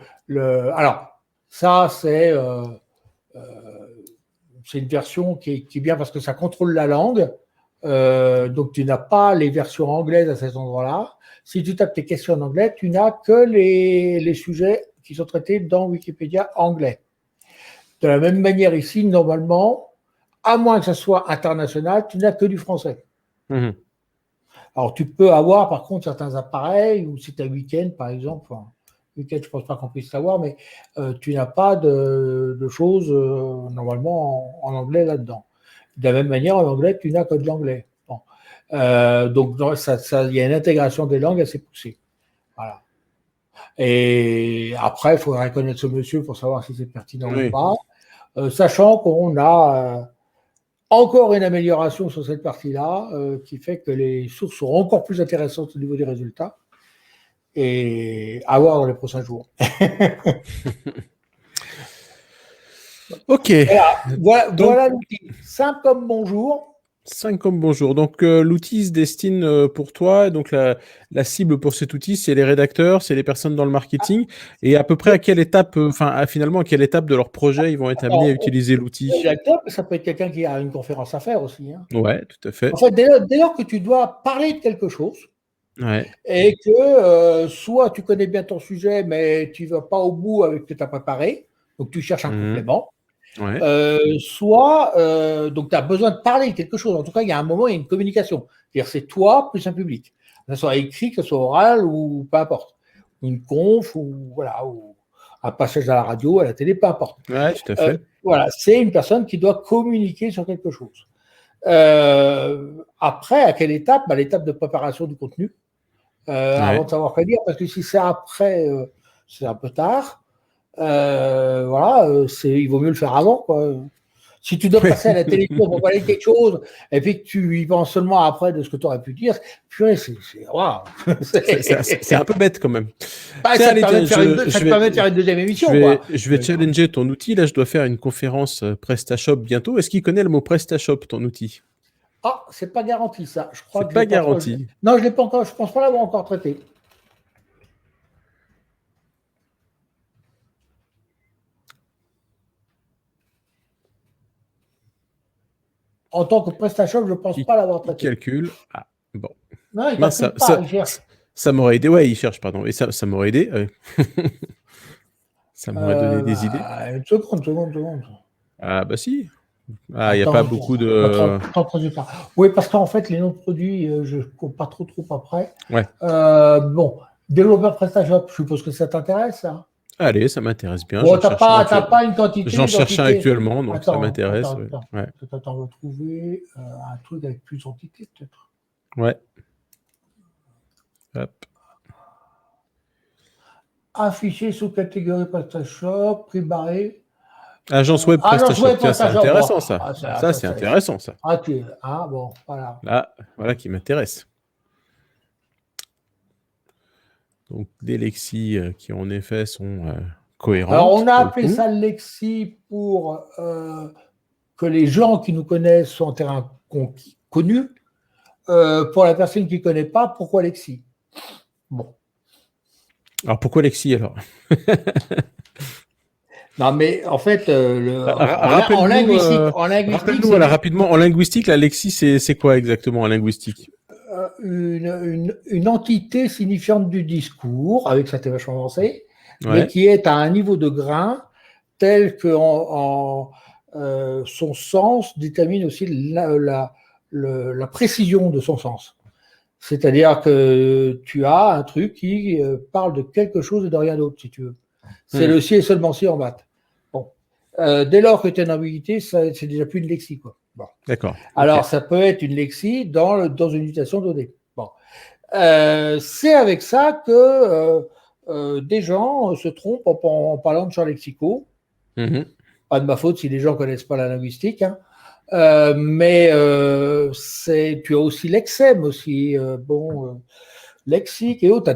alors, ça, c'est une version qui est bien parce que ça contrôle la langue. Donc, tu n'as pas les versions anglaises à cet endroit-là. Si tu tapes tes questions en anglais, tu n'as que les sujets qui sont traités dans Wikipédia anglais. De la même manière ici, normalement, à moins que ça soit international, tu n'as que du français. Mhm. Alors, tu peux avoir, par contre, certains appareils, ou si tu as Weekend, par exemple, enfin, Weekend, je ne pense pas qu'on puisse l'avoir, mais tu n'as pas de choses, normalement, en anglais là-dedans. De la même manière, en anglais, tu n'as que de l'anglais. Bon. Donc, il y a une intégration des langues assez poussée. Voilà. Et après, il faudrait connaître ce monsieur pour savoir si c'est pertinent ou Oui. pas. Sachant qu'on a encore une amélioration sur cette partie-là, qui fait que les sources seront encore plus intéressantes au niveau des résultats et à voir dans les prochains jours. Ok. Donc, Voilà l'outil. Simple comme bonjour. 5 comme bonjour. Donc, l'outil se destine pour toi. Donc, la cible pour cet outil, c'est les rédacteurs, c'est les personnes dans le marketing. Et à peu près à quelle étape, finalement, à quelle étape de leur projet ils vont être amenés à Alors, utiliser l'outil? rédacteur, ça peut être quelqu'un qui a une conférence à faire aussi. Ouais, tout à En fait. fait, dès lors que tu dois parler de quelque chose Ouais. et que soit tu connais bien ton sujet, mais tu ne vas pas au bout avec ce que tu as préparé, donc tu cherches un Mhm. complément. Ouais. Soit, donc tu as besoin de parler de quelque chose. En tout cas, il y a un moment, il y a une communication. C'est-à-dire, c'est toi plus un public. Que ce soit écrit, que ce soit oral ou peu importe. Une conf ou voilà, ou un passage à la radio, à la télé, peu importe. Ouais, tout à fait. Voilà, c'est une personne qui doit communiquer sur quelque chose. Après, à quelle étape? L'étape de préparation du contenu, avant Ouais. de savoir quoi dire, parce que si c'est après, c'est un peu tard. Voilà, il vaut mieux le faire avant, quoi. Si tu dois passer à la télévision pour parler de quelque chose, et puis que tu y penses seulement après de ce que tu aurais pu dire, purée, waouh. C'est un peu bête quand même. Tiens, Ça te allez, permet tiens, de faire une deuxième émission, quoi. je vais challenger ton outil. Là, je dois faire une conférence PrestaShop bientôt. Est-ce qu'il connaît le mot PrestaShop, ton outil? Ah, c'est pas garanti ça. Je crois C'est que je l'ai pas pas trop. garanti. Non, je l'ai pas encore. Je pense pas l'avoir encore traité. En tant que PrestaShop, je pense pas l'avoir Il traité. calcule. Ah, bon. Non, il Mince, calcule pas, il cherche. ça m'aurait aidé. Ouais, il cherche, pardon. Et ça m'aurait aidé. Ça m'aurait donné des idées. Une seconde, seconde, seconde. Ah, bah si. Ah, il n'y a pas Attends, beaucoup attends, de. traduis pas. Oui, parce qu'en fait, les noms de produits, je ne cours pas trop après. Ouais. Bon, développeur PrestaShop, je suppose que ça t'intéresse, ça. Allez, ça m'intéresse bien. Bon, t'as pas une J'en quantité cherche un d'entités. actuellement, donc ça m'intéresse. Ouais. Attends. Ouais. Attends, on va trouver un truc avec plus d'entités, peut-être. Ouais. Hop. Affiché sous catégorie PrestaShop, prix barré. Agence web Agence PrestaShop, web tiens, c'est PrestaShop. intéressant Bon, ça. Ça, ça, c'est intéressant ça. bon, voilà. Là, voilà qui m'intéresse. Donc, des lexis qui, en effet, sont cohérentes. Alors, on a pour le appelé coup. ça le lexi pour que les gens qui nous connaissent sont en terrain connu. Pour la personne qui ne connaît pas, pourquoi lexi? Bon. Alors, pourquoi lexi alors? Non, mais en fait, en Rappelle-nous linguistique, voilà, rapidement, en linguistique, la lexie, c'est quoi exactement en linguistique? une entité signifiante du discours, avec ça t'es vachement avancé, mais Ouais. qui est à un niveau de grain tel que son sens détermine aussi la précision de son sens. C'est-à-dire que tu as un truc qui parle de quelque chose et de rien d'autre, si tu veux. C'est le si et seulement si en maths. Bon. Dès lors que tu as une ambiguïté, c'est déjà plus une lexie, quoi. Bon. D'accord. Alors, Ok. ça peut être une lexie dans une utilisation donnée. Bon. C'est avec ça que des gens se trompent en parlant de champs lexicaux. Mhm. Pas de ma faute si les gens ne connaissent pas la linguistique. Hein. Mais tu as aussi lexème aussi. Lexique et autres. Tu as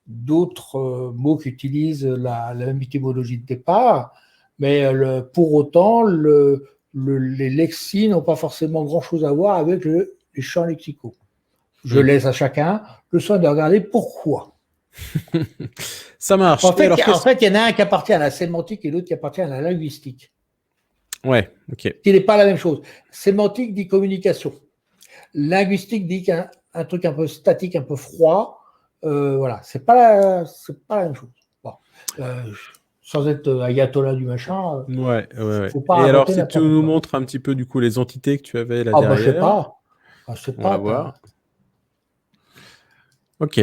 d'autres mots qui utilisent la même étymologie de départ. Mais pour autant, les lexis n'ont pas forcément grand-chose à voir avec les champs lexicaux. Je laisse à chacun le soin de regarder pourquoi. Ça marche. En fait, il y en a un qui appartient à la sémantique et l'autre qui appartient à la linguistique. Ouais, ok. Qui n'est pas la même chose. Sémantique dit communication. Linguistique dit qu'un truc un peu statique, un peu froid. Voilà, c'est pas la même chose. Bon. Sans être ayatollah du machin. Ouais. Faut pas Et alors, inventer si tu n'importe nous quoi. montres un petit peu, du coup, les entités que tu avais là Ah, derrière. je sais pas. Je sais On pas. va voir. Ok.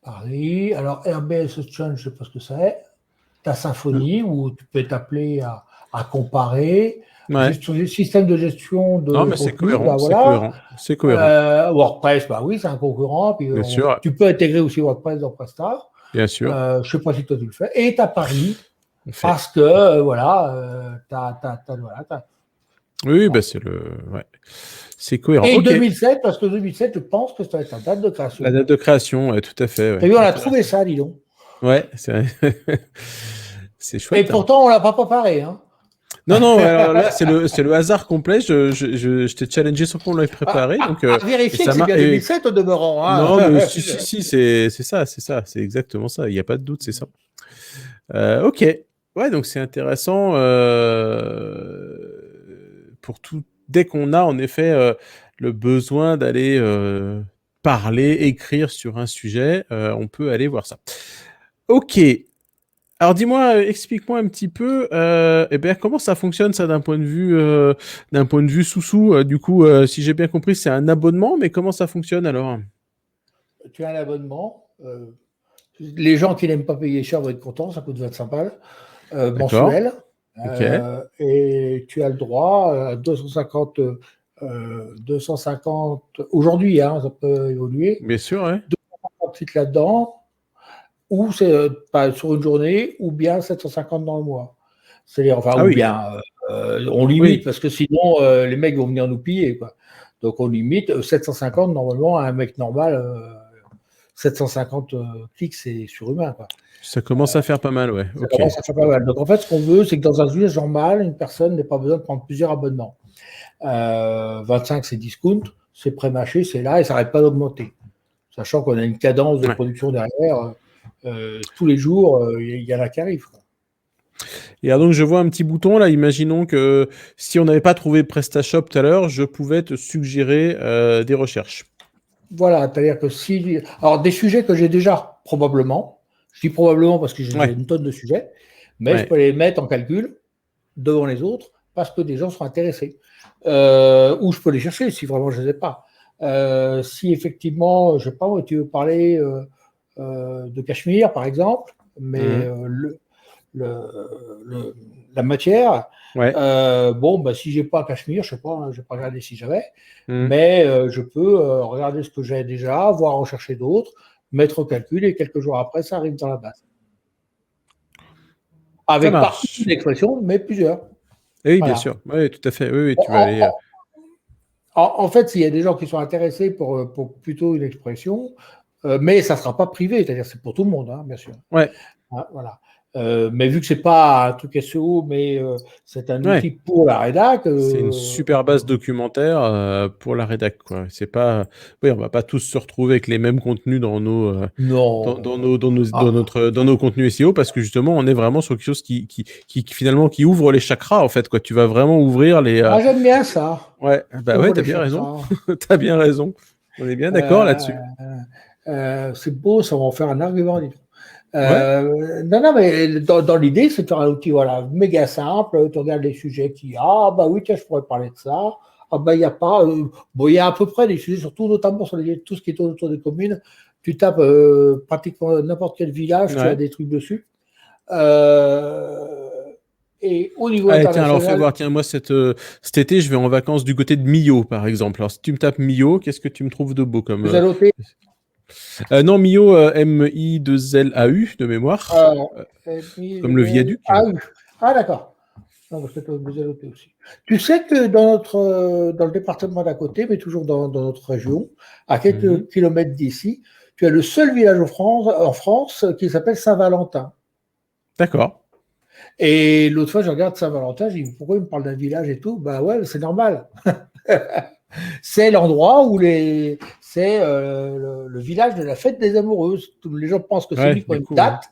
Paris. Alors, RBS Exchange, je sais pas ce que c'est. Ta symphonie, où tu peux t'appeler à comparer. Ouais. Système de gestion de Non, mais c'est contenu, cohérent. bah C'est voilà. cohérent. C'est cohérent. WordPress, bah oui, c'est un concurrent. Puis Bien sûr. tu peux intégrer aussi WordPress dans Presta. Bien sûr. Je sais pas si toi tu le fais. Et tu as Paris, On fait. parce que voilà, Oui, bah c'est le. Ouais. C'est cohérent. Et Ok. 2007, parce que 2007, je pense que ça va être la date de création. La date de création, ouais, tout à fait. T'as vu, on a trouvé ça, dis donc. Ouais, c'est chouette. Et pourtant, on l'a pas préparé. Hein. Non, alors là, c'est le hasard complet. Je t'ai challengé sans qu'on l'ait préparé. Donc, à vérifier que c'est bien 2007 au demeurant. Hein. Non, mais si, c'est ça. C'est exactement ça. Il n'y a pas de doute, c'est ça. Ok. Ouais, donc c'est intéressant pour tout. Dès qu'on a en effet le besoin d'aller parler, écrire sur un sujet, on peut aller voir ça. Ok. Alors dis-moi, explique-moi un petit peu, comment ça fonctionne ça d'un point de vue sous-sous. Du coup, si j'ai bien compris, c'est un abonnement, mais comment ça fonctionne alors? Tu as un abonnement. Les gens qui n'aiment pas payer cher vont être contents, ça coûte 25 balles mensuel. Okay. Et tu as le droit à 250 aujourd'hui, hein, ça peut évoluer. Bien sûr, ouais. 250 sites là-dedans, ou c'est sur une journée, ou bien 750 dans le mois. C'est-à-dire, enfin, on limite, parce que sinon, les mecs vont venir nous piller, quoi. Donc, on limite 750 normalement à un mec normal. 750 clics, c'est surhumain, quoi. Ça commence à faire pas mal, ouais. Ça commence à faire pas mal. Donc, en fait, ce qu'on veut, c'est que dans un usage normal, une personne n'ait pas besoin de prendre plusieurs abonnements. 25, c'est discount, c'est pré-mâché, c'est là, et ça n'arrête pas d'augmenter. Sachant qu'on a une cadence de production derrière. Tous les jours, il y en a qui arrivent. Quoi. Et alors donc, je vois un petit bouton là. Imaginons que si on n'avait pas trouvé PrestaShop tout à l'heure, je pouvais te suggérer des recherches. Voilà, c'est-à-dire que si. Alors, des sujets que j'ai déjà, probablement. Je dis probablement parce que j'ai une tonne de sujets, mais je peux les mettre en calcul devant les autres parce que des gens sont intéressés. Ou je peux les chercher si vraiment je ne les ai pas. Si effectivement, je ne sais pas, tu veux parler de Cachemire, par exemple, mais la matière, si j'ai pas Cachemire, je sais pas, je vais pas regarder si j'avais, mais je peux regarder ce que j'ai déjà, voir en chercher d'autres, mettre au calcul et quelques jours après, ça arrive dans la base. Avec pas marche. une expression, mais plusieurs. Et oui, Voilà. bien sûr. Oui, tout à fait. Oui, En, tu vas aller. en fait, s'il y a des gens qui sont intéressés pour plutôt une expression, mais ça ne sera pas privé, c'est-à-dire c'est pour tout le monde, hein, bien sûr. Ouais. Ah, voilà. Mais vu que c'est pas un truc SEO, mais c'est un outil Ouais. pour la rédac. C'est une super base documentaire pour la rédac, quoi. C'est pas, oui, on va pas tous se retrouver avec les mêmes contenus dans nos, Non. dans nos contenus SEO parce que justement, on est vraiment sur quelque chose qui finalement qui ouvre les chakras en fait, quoi. Tu vas vraiment ouvrir les. Ah, j'aime bien ça. Ouais, bah ouais, Ouvre t'as les bien raison. chakras. T'as bien raison. On est bien d'accord Euh, là-dessus. c'est beau, ça va en faire un argument. Ouais. Non, mais dans l'idée, c'est un outil voilà, méga simple. Tu regardes les sujets qui. Ah, bah oui, tiens, je pourrais parler de ça. Ah, bah, il n'y a pas. Bon, il y a à peu près des sujets, surtout notamment sur tout ce qui est autour des communes. Tu tapes pratiquement n'importe quel village, tu as Ouais. des trucs dessus. Euh, et au niveau Allez, tiens, alors fais international, voir. Tiens, moi, cet été, je vais en vacances du côté de Millau, par exemple. Alors, si tu me tapes Millau, qu'est-ce que tu me trouves de beau comme. vous annotez. Non, Millau, M-I-2-L-A-U, de mémoire. Comme le viaduc. Ah, oui. Ah, d'accord. Non, parce que tu vous annotez aussi. Tu sais que dans le département d'à côté, mais toujours dans notre région, à Mhm. quelques kilomètres d'ici, tu as le seul village en France qui s'appelle Saint-Valentin. D'accord. Et l'autre fois, je regarde Saint-Valentin, je dis pourquoi il me parle d'un village et tout? Ben ouais, c'est normal. C'est l'endroit où c'est le village de la fête des amoureuses. Les gens pensent que c'est Ouais, uniquement du une coup, ouais. date,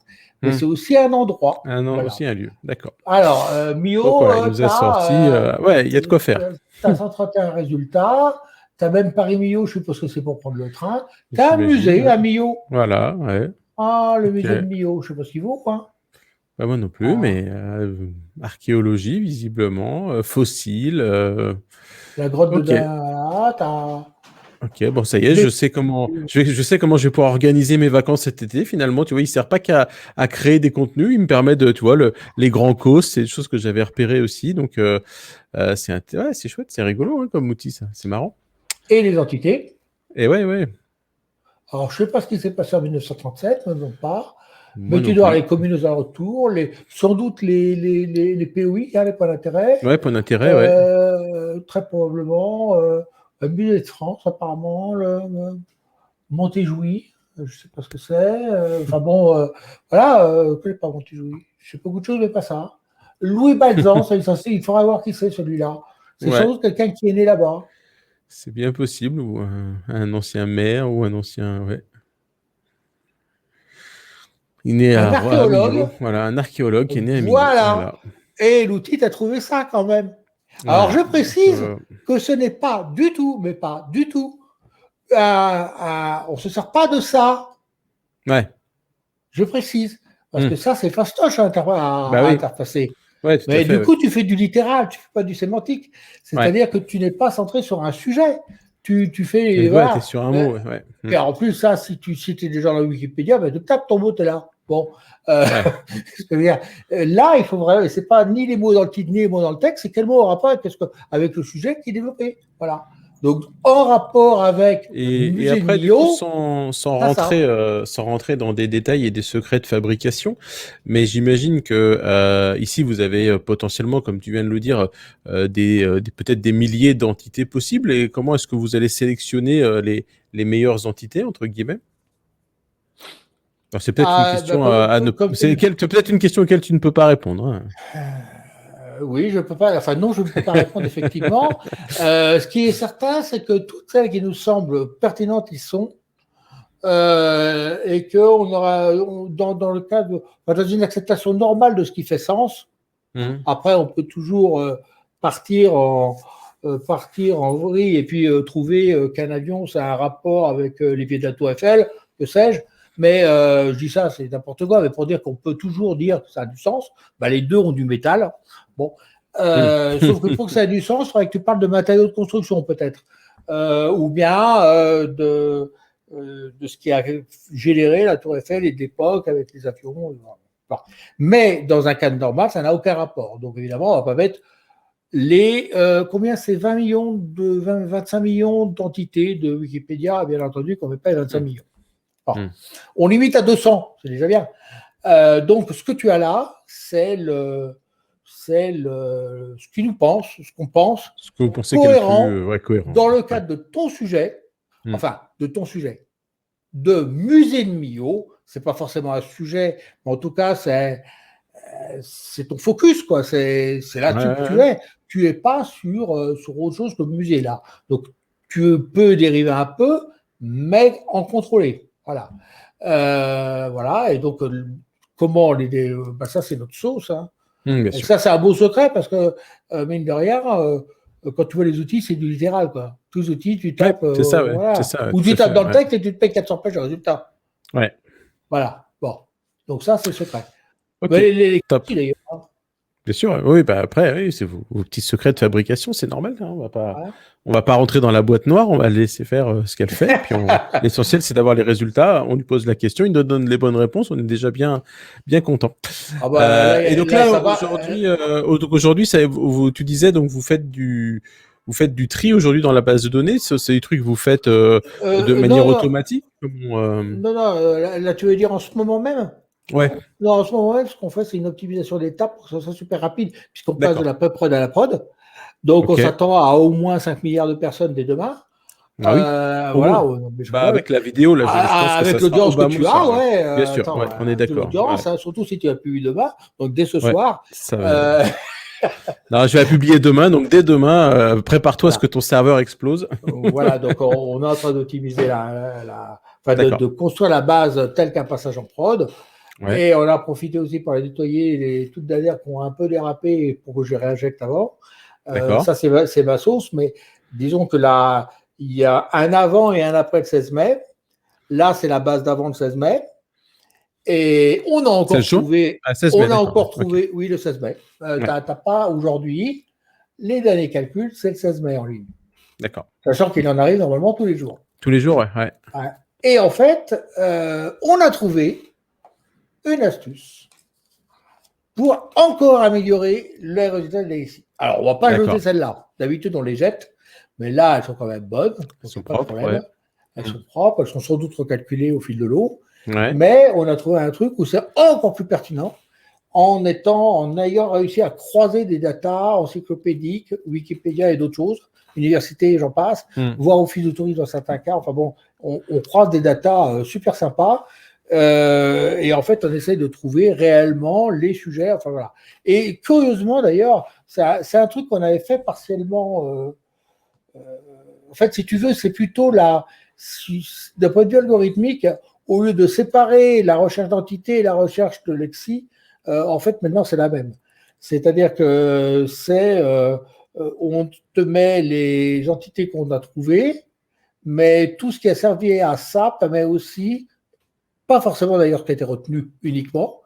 mais Hmm. c'est aussi un endroit. Ah non, Voilà. aussi un lieu. D'accord. Alors, Donc Mio, voilà, il nous a sorti. Ouais, il y a de quoi faire. tu as 131 résultats, tu as même Paris-Millau, je suppose que c'est pour prendre le train. Tu as un J'imagine, musée ouais. à Millau. Voilà, ouais. Ah, le Ok. musée de Millau, je ne sais pas ce qu'il vaut, quoi. Pas moi non plus, Ah, mais archéologie, visiblement, fossiles. la grotte de Ok. Dana, tu as Ok, bon, ça y est, je sais comment je vais pouvoir organiser mes vacances cet été. Finalement, tu vois, il sert pas à créer des contenus, il me permet de, tu vois, les grands causes, c'est des choses que j'avais repérées aussi. Donc, ouais, c'est chouette, c'est rigolo hein, comme outil, ça. C'est marrant. et les entités. Et ouais, ouais, Alors, je ne sais pas ce qui s'est passé en 1937, non pas. moi Mais tu non dois avoir plus. les communes aux alentours, sans doute les POI, hein, les points d'intérêt. Ouais, point d'intérêt, ouais. Très probablement, un musée de France, apparemment, Montejouy, je ne sais pas ce que c'est. Enfin bon, voilà, je ne connais pas Montejouy. Je sais beaucoup de choses, mais pas ça. Louis Balzan, il faudra voir qui c'est celui-là. C'est sans Ouais, doute quelqu'un qui est né là-bas. c'est bien possible, ou un ancien maire, ou un ancien, ouais. Il est né Un à archéologue, Millau. Voilà, un archéologue qui est né à Millau. voilà. Voilà. Et l'outil, tu as trouvé ça quand même. Alors, je Voilà. Donc, précise que ce n'est pas du tout, mais pas du tout, on ne se sert pas de ça. ouais. Je précise. Parce Hmm. que ça, c'est fastoche Bah à oui. interfacer. Ouais, tout à Mais fait. du Ouais. coup, tu fais du littéral, tu ne fais pas du sémantique. Ouais. C'est-à-dire que tu n'es pas centré sur un sujet. Tu fais. Ouais, t'es Voilà. sur un mot. Ouais. Ouais. Et en plus, ça, si tu cites déjà dans Wikipédia, ben, tu tapes ton mot, tu es là. Bon. Ouais. C'est-à-dire, là, il faut vraiment. C'est pas ni les mots dans le titre, ni les mots dans le texte, c'est quel mot en rapport avec le sujet qui est développé. Voilà. Donc, en rapport avec le Et musée de après, du coup, Millau, t'as ça. sans rentrer dans des détails et des secrets de fabrication, mais j'imagine que ici, vous avez potentiellement, comme tu viens de le dire, peut-être des milliers d'entités possibles. Et comment est-ce que vous allez sélectionner les meilleures entités, entre guillemets? Alors, c'est peut-être une Ben, question à ne... C'est peut-être une question auquel tu ne peux pas répondre. Hein. Oui, je peux pas. Enfin, non, je ne peux pas répondre effectivement. Ce qui est certain, c'est que toutes celles qui nous semblent pertinentes, y sont. Et qu'on aura, dans le cadre, dans une acceptation normale de ce qui fait sens. Mhm. Après, on peut toujours partir en vrille et puis trouver qu'un avion, ça a un rapport avec les pieds de la Tour Eiffel, que sais-je. Mais je dis ça, c'est n'importe quoi. Mais pour dire qu'on peut toujours dire que ça a du sens, bah, les deux ont du métal. Bon, sauf que pour que ça ait du sens, il faudrait que tu parles de matériaux de construction peut-être, ou bien de ce qui a généré la Tour Eiffel et de l'époque avec les avions. Voilà. Mais dans un cadre normal, ça n'a aucun rapport. Donc évidemment, on ne va pas mettre combien c'est 25 millions d'entités de Wikipédia, bien entendu, qu'on ne met pas les 25 millions. Bon. On limite à 200, c'est déjà bien. Donc, ce que tu as là, c'est ce qu'on pense, Ce que vous pensez cohérent, qu'est le plus cohérent. dans le cadre de ton sujet, de Musée de Millau. C'est pas forcément un sujet, mais en tout cas, c'est ton focus, quoi. C'est là-dessus que tu es. Tu es pas sur autre chose que le musée, là. Donc, tu peux dériver un peu, mais en contrôler. Voilà. Voilà. Et donc, comment ça, c'est notre sauce. Hein. Et ça, c'est un beau secret parce que, mine de rien, quand tu vois les outils, c'est du littéral, quoi. Tous les outils, tu tapes. C'est ça, voilà. C'est ça, ou tu tapes dans le texte et tu te payes 400 pages de résultat. Ouais. Voilà. Bon. Donc, ça, c'est le secret. Ok. Mais les top. outils, d'ailleurs. Hein. Bien sûr, oui, après, oui, c'est vos petits secrets de fabrication, c'est normal. Hein, on va pas rentrer dans la boîte noire, on va laisser faire ce qu'elle fait. Puis l'essentiel, c'est d'avoir les résultats. On lui pose la question, il nous donne les bonnes réponses, on est déjà bien content. Et donc aujourd'hui, tu disais, donc vous faites du tri aujourd'hui dans la base de données. C'est des trucs que vous faites de manière automatique. Non, là, tu veux dire en ce moment même? Ouais. Non, en ce moment même, ce qu'on fait, c'est une optimisation d'étapes pour que ça soit super rapide, puisqu'on passe de la pré-prod à la prod. Donc, on s'attend à au moins 5 milliards de personnes dès demain. Ah oui. Voilà. Avec la vidéo, là, je pense que avec l'audience que tu as, ouais. Bien sûr, on est d'accord. L'audience, hein, surtout si tu as publié demain, donc dès ce soir. Non, je vais la publier demain, donc dès demain, prépare-toi à ce que ton serveur explose. Voilà, donc on est en train d'optimiser de construire la base telle qu'un passage en prod. Ouais. Et on a profité aussi pour nettoyer les toutes dernières qui ont un peu dérapé pour que je réinjecte avant. Ça, c'est ma sauce, mais disons que là, il y a un avant et un après le 16 mai. Là, c'est la base d'avant le 16 mai. Et on a encore trouvé. Oui, le 16 mai. T'as pas aujourd'hui. Les derniers calculs, c'est le 16 mai en ligne. D'accord. Sachant qu'il en arrive normalement tous les jours. Tous les jours, ouais. Et en fait, on a trouvé une astuce pour encore améliorer les résultats de l'ASI. Alors, on ne va pas jeter celle-là. D'habitude, on les jette, mais là, elles sont quand même bonnes. Elles sont propres, Elles sont propres, elles sont sans doute recalculées au fil de l'eau. Ouais. Mais on a trouvé un truc où c'est encore plus pertinent en ayant réussi à croiser des datas encyclopédiques, Wikipédia et d'autres choses, université, j'en passe, voire office de tourisme dans certains cas. Enfin bon, on croise des datas super sympas. Et en fait, on essaye de trouver réellement les sujets. Enfin voilà. Et curieusement d'ailleurs, c'est un truc qu'on avait fait partiellement. En fait, si tu veux, c'est plutôt d'un point de vue algorithmique, au lieu de séparer la recherche d'entité et la recherche de lexie, en fait, maintenant, c'est la même. C'est-à-dire que on te met les entités qu'on a trouvées, mais tout ce qui a servi à ça permet aussi, pas forcément d'ailleurs qui a été retenu uniquement,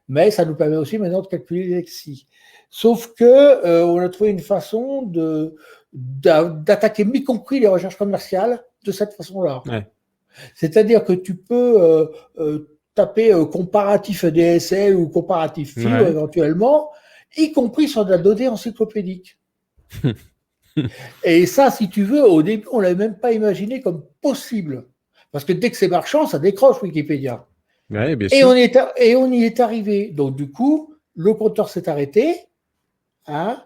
mais ça nous permet aussi maintenant de calculer les lexis. Sauf que on a trouvé une façon d'attaquer, y compris les recherches commerciales, de cette façon-là. Ouais. C'est-à-dire que tu peux taper comparatif DSL ou comparatif FIO éventuellement, y compris sur de la donnée encyclopédique. Et ça, si tu veux, au début, on ne l'avait même pas imaginé comme possible. Parce que dès que c'est marchand, ça décroche Wikipédia. Ouais, bien sûr. Et on y est arrivé. Donc, du coup, le compteur s'est arrêté. Hein.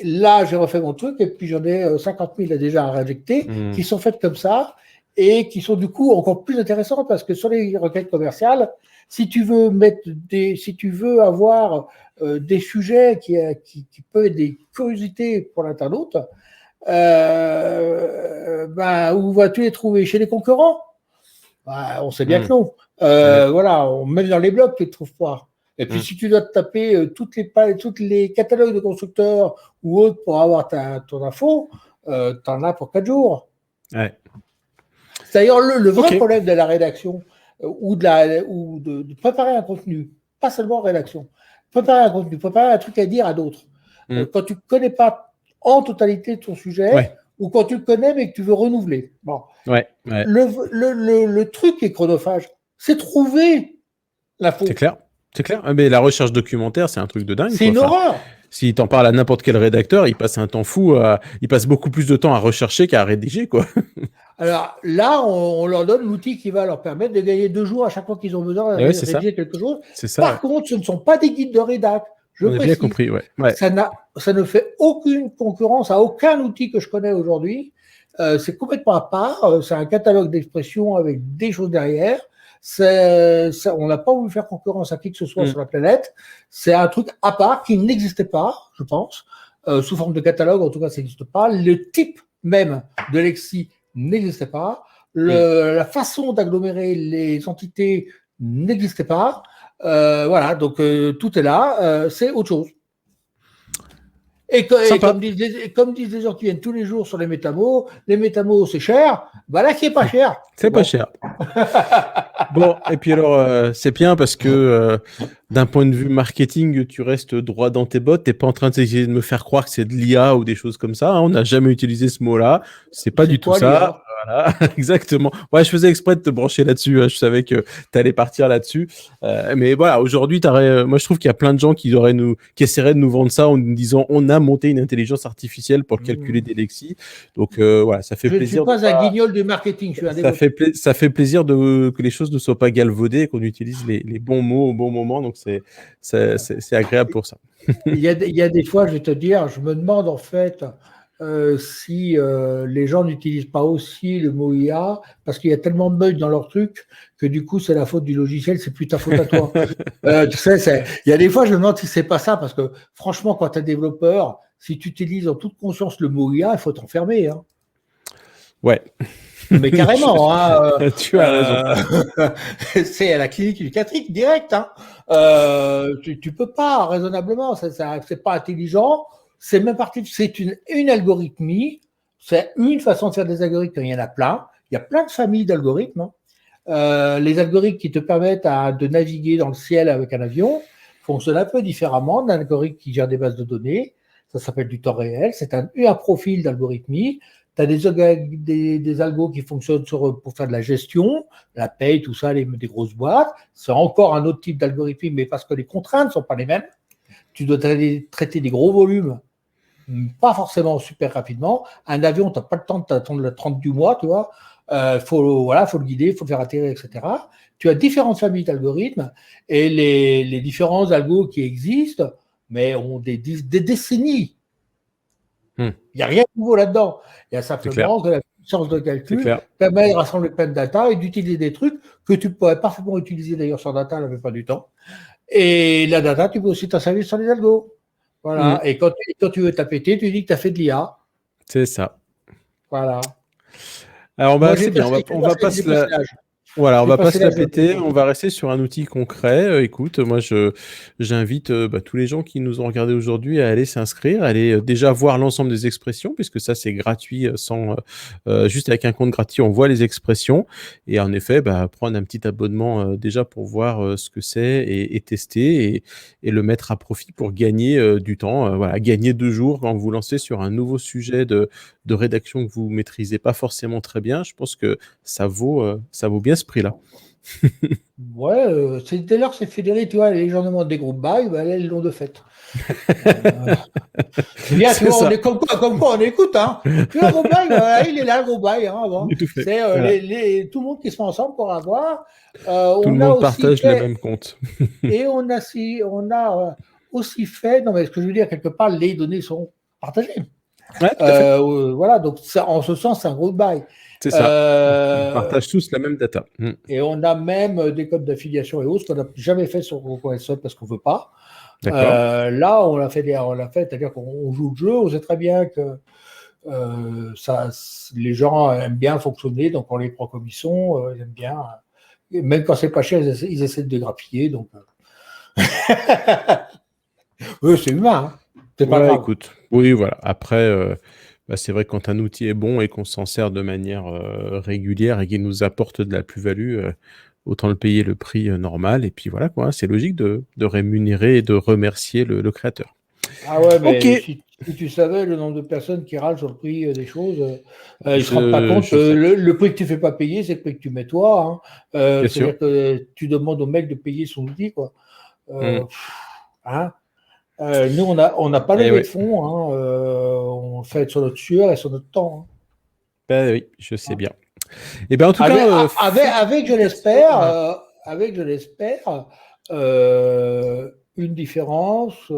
Là, j'ai refait mon truc et puis j'en ai 50 000 déjà à réinjecter qui sont faites comme ça et qui sont du coup encore plus intéressantes parce que sur les requêtes commerciales, si tu veux avoir des sujets qui peuvent être des curiosités pour l'internaute, où vas-tu les trouver? Chez les concurrents? On sait bien que non. Voilà, même dans les blogs, tu ne les trouves pas. Et puis, si tu dois te taper toutes les catalogues de constructeurs ou autres pour avoir ton info, t'en as pour 4 jours. Ouais. C'est d'ailleurs le vrai problème de la rédaction ou de préparer un contenu, pas seulement rédaction. Préparer un contenu, préparer un truc à dire à d'autres. Quand tu ne connais pas en totalité ton sujet, ou quand tu le connais mais que tu veux renouveler. Bon. Le truc qui est chronophage, c'est trouver l'info. C'est clair. C'est clair. Mais la recherche documentaire, c'est un truc de dingue. C'est une horreur. Si t'en parles à n'importe quel rédacteur, il passe un temps fou. Il passe beaucoup plus de temps à rechercher qu'à rédiger, quoi. Alors là, on leur donne l'outil qui va leur permettre de gagner 2 jours à chaque fois qu'ils ont besoin de rédiger quelque chose. C'est ça. Par contre, ce ne sont pas des guides de rédac. Je On a bien compris, ouais. Ça ne fait aucune concurrence à aucun outil que je connais aujourd'hui. C'est complètement à part. C'est un catalogue d'expressions avec des choses derrière. On n'a pas voulu faire concurrence à qui que ce soit sur la planète. C'est un truc à part qui n'existait pas, je pense, sous forme de catalogue. En tout cas, ça n'existe pas. Le type même de Lexi n'existait pas. La façon d'agglomérer les entités n'existait pas. Voilà, donc tout est là. C'est autre chose. Et comme disent les gens qui viennent tous les jours sur les métamos c'est cher. Bah là, c'est pas cher. C'est pas cher. Bon, et puis alors, c'est bien parce que d'un point de vue marketing, tu restes droit dans tes bottes. T'es pas en train d'essayer de me faire croire que c'est de l'IA ou des choses comme ça. Hein. On n'a jamais utilisé ce mot-là. C'est pas du tout ça. Voilà, exactement. Ouais, je faisais exprès de te brancher là-dessus. Hein. Je savais que tu allais partir là-dessus. Mais voilà, aujourd'hui, moi, je trouve qu'il y a plein de gens qui essaieraient de nous vendre ça en nous disant on a monté une intelligence artificielle pour calculer des lexies. Donc voilà, ça fait plaisir. Je ne suis pas un guignol du marketing. Je suis ça fait plaisir que les choses ne soient pas galvaudées et qu'on utilise les bons mots au bon moment. Donc c'est agréable pour ça. Il y a des fois, je vais te dire, je me demande en fait. Si les gens n'utilisent pas aussi le mot IA, parce qu'il y a tellement de bugs dans leur truc que du coup c'est la faute du logiciel, c'est plus ta faute à toi. Tu sais, il y a des fois je me demande si c'est pas ça, parce que franchement quand tu es développeur, si tu utilises en toute conscience le mot IA, il faut t'enfermer. Hein. Ouais. Mais carrément. Tu as raison. C'est à la clinique psychiatrique direct. Hein. Tu peux pas raisonnablement, c'est pas intelligent. C'est même parti, c'est une algorithmie, c'est une façon de faire des algorithmes, il y en a plein. Il y a plein de familles d'algorithmes. Hein. Les algorithmes qui te permettent de naviguer dans le ciel avec un avion fonctionnent un peu différemment d'un algorithme qui gère des bases de données. Ça s'appelle du temps réel. C'est un profil d'algorithmie. Tu as des algos qui fonctionnent pour faire de la gestion, la paye, tout ça, des grosses boîtes. C'est encore un autre type d'algorithme, mais parce que les contraintes ne sont pas les mêmes. Tu dois traiter des gros volumes pas forcément super rapidement. Un avion, tu n'as pas le temps d'attendre le 30 du mois, tu vois. Faut le guider, il faut le faire atterrir, etc. Tu as différentes familles d'algorithmes et les différents algos qui existent, mais ont des décennies. Il n'y a rien de nouveau là-dedans. Il y a simplement que la puissance de calcul permet de rassembler plein de data et d'utiliser des trucs que tu pourrais parfaitement utiliser d'ailleurs sur data, elle n'avait pas du temps. Et la data, tu peux aussi t'en servir sur les algos. Voilà. Et quand tu veux tapeter, tu dis que tu as fait de l'IA. C'est ça. Voilà. Alors, c'est bien. On va pas se la... Voilà, on va pas se la péter, on va rester sur un outil concret. Écoute, moi, j'invite tous les gens qui nous ont regardés aujourd'hui à aller s'inscrire, à aller déjà voir l'ensemble des expressions, puisque ça, c'est gratuit, juste avec un compte gratuit, on voit les expressions. Et en effet, prendre un petit abonnement déjà pour voir ce que c'est et tester et le mettre à profit pour gagner du temps. Voilà, gagner 2 jours quand vous vous lancez sur un nouveau sujet de rédaction que vous maîtrisez pas forcément très bien. Je pense que ça vaut bien ce prix-là. Ouais, dès lors c'est fédéré, tu vois, les gens demandent des groupes buy, là, ils l'ont de fait. C'est bien, tu vois, on est comme quoi on écoute, hein. Tu vois, le groupe buy, il est là, le groupe buy, hein, bon. C'est tout le monde qui se met ensemble pour avoir. Tout le monde partage le même compte. Et on a aussi fait, non mais ce que je veux dire, quelque part, les données sont partagées. Ouais, tout à fait. Voilà, donc ça, en ce sens, c'est un groupe buy. C'est ça. On partage tous la même data. Et on a même des codes d'affiliation et autres qu'on n'a jamais fait sur GoCoinSwap parce qu'on ne veut pas. Là, on l'a fait, c'est-à-dire qu'on joue le jeu, on sait très bien que les gens aiment bien fonctionner, donc on les prend comme ils sont, ils aiment bien. Même quand c'est pas cher, ils essaient de dégrappiller. Donc, c'est humain. Hein. C'est pas grave. Écoute, oui, voilà. Après, c'est vrai que quand un outil est bon et qu'on s'en sert de manière régulière et qu'il nous apporte de la plus-value, autant le payer le prix normal. Et puis voilà, quoi. C'est logique de rémunérer et de remercier le créateur. Ah ouais, mais si tu savais le nombre de personnes qui râlent sur le prix des choses, ils ne se rendent pas compte que le prix que tu ne fais pas payer, c'est le prix que tu mets toi. Hein. C'est-à-dire que tu demandes au mec de payer son outil, quoi. Hein. Nous, on n'a pas levé de fonds. Hein. On le fait sur notre sueur et sur notre temps. Hein. Oui, je sais bien. Et ben en tout cas, Avec, je l'espère, une différence,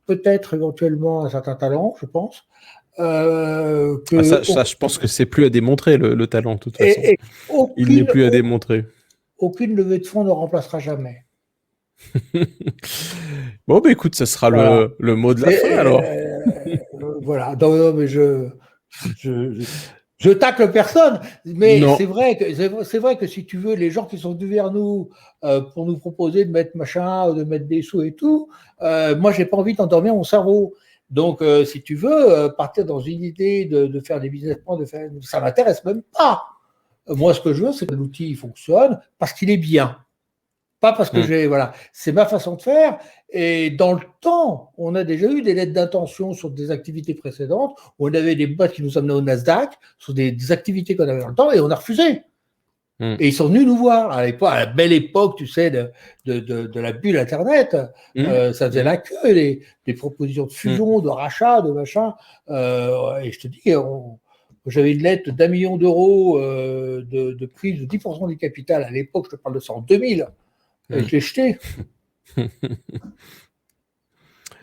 peut-être éventuellement un certain talent, je pense. ça, je pense que c'est plus à démontrer le talent, de toute façon. Et Il n'est plus à démontrer. Aucune levée de fonds ne remplacera jamais. Bon, bah écoute, ça sera Voilà. le mot de la fin alors. Voilà. Non, mais je tacle personne, mais Non. c'est vrai que si tu veux, les gens qui sont venus vers nous pour nous proposer de mettre machin, de mettre des sous et tout, moi j'ai pas envie d'endormir mon cerveau. Donc si tu veux partir dans une idée de faire des business plans, ça m'intéresse même pas. Moi ce que je veux, c'est que l'outil fonctionne parce qu'il est bien. Pas parce que voilà, c'est ma façon de faire. Et dans le temps, on a déjà eu des lettres d'intention sur des activités précédentes, où on avait des boîtes qui nous amenaient au Nasdaq, sur des activités qu'on avait dans le temps, et on a refusé. Et ils sont venus nous voir. À la belle époque, tu sais, de la bulle Internet, ça faisait la queue, des propositions de fusion, de rachat, de machin. Et je te dis, j'avais une lettre d'1 million d'euros de prise de 10% du capital. À l'époque, je te parle de ça en 2000. Et je l'ai jeté.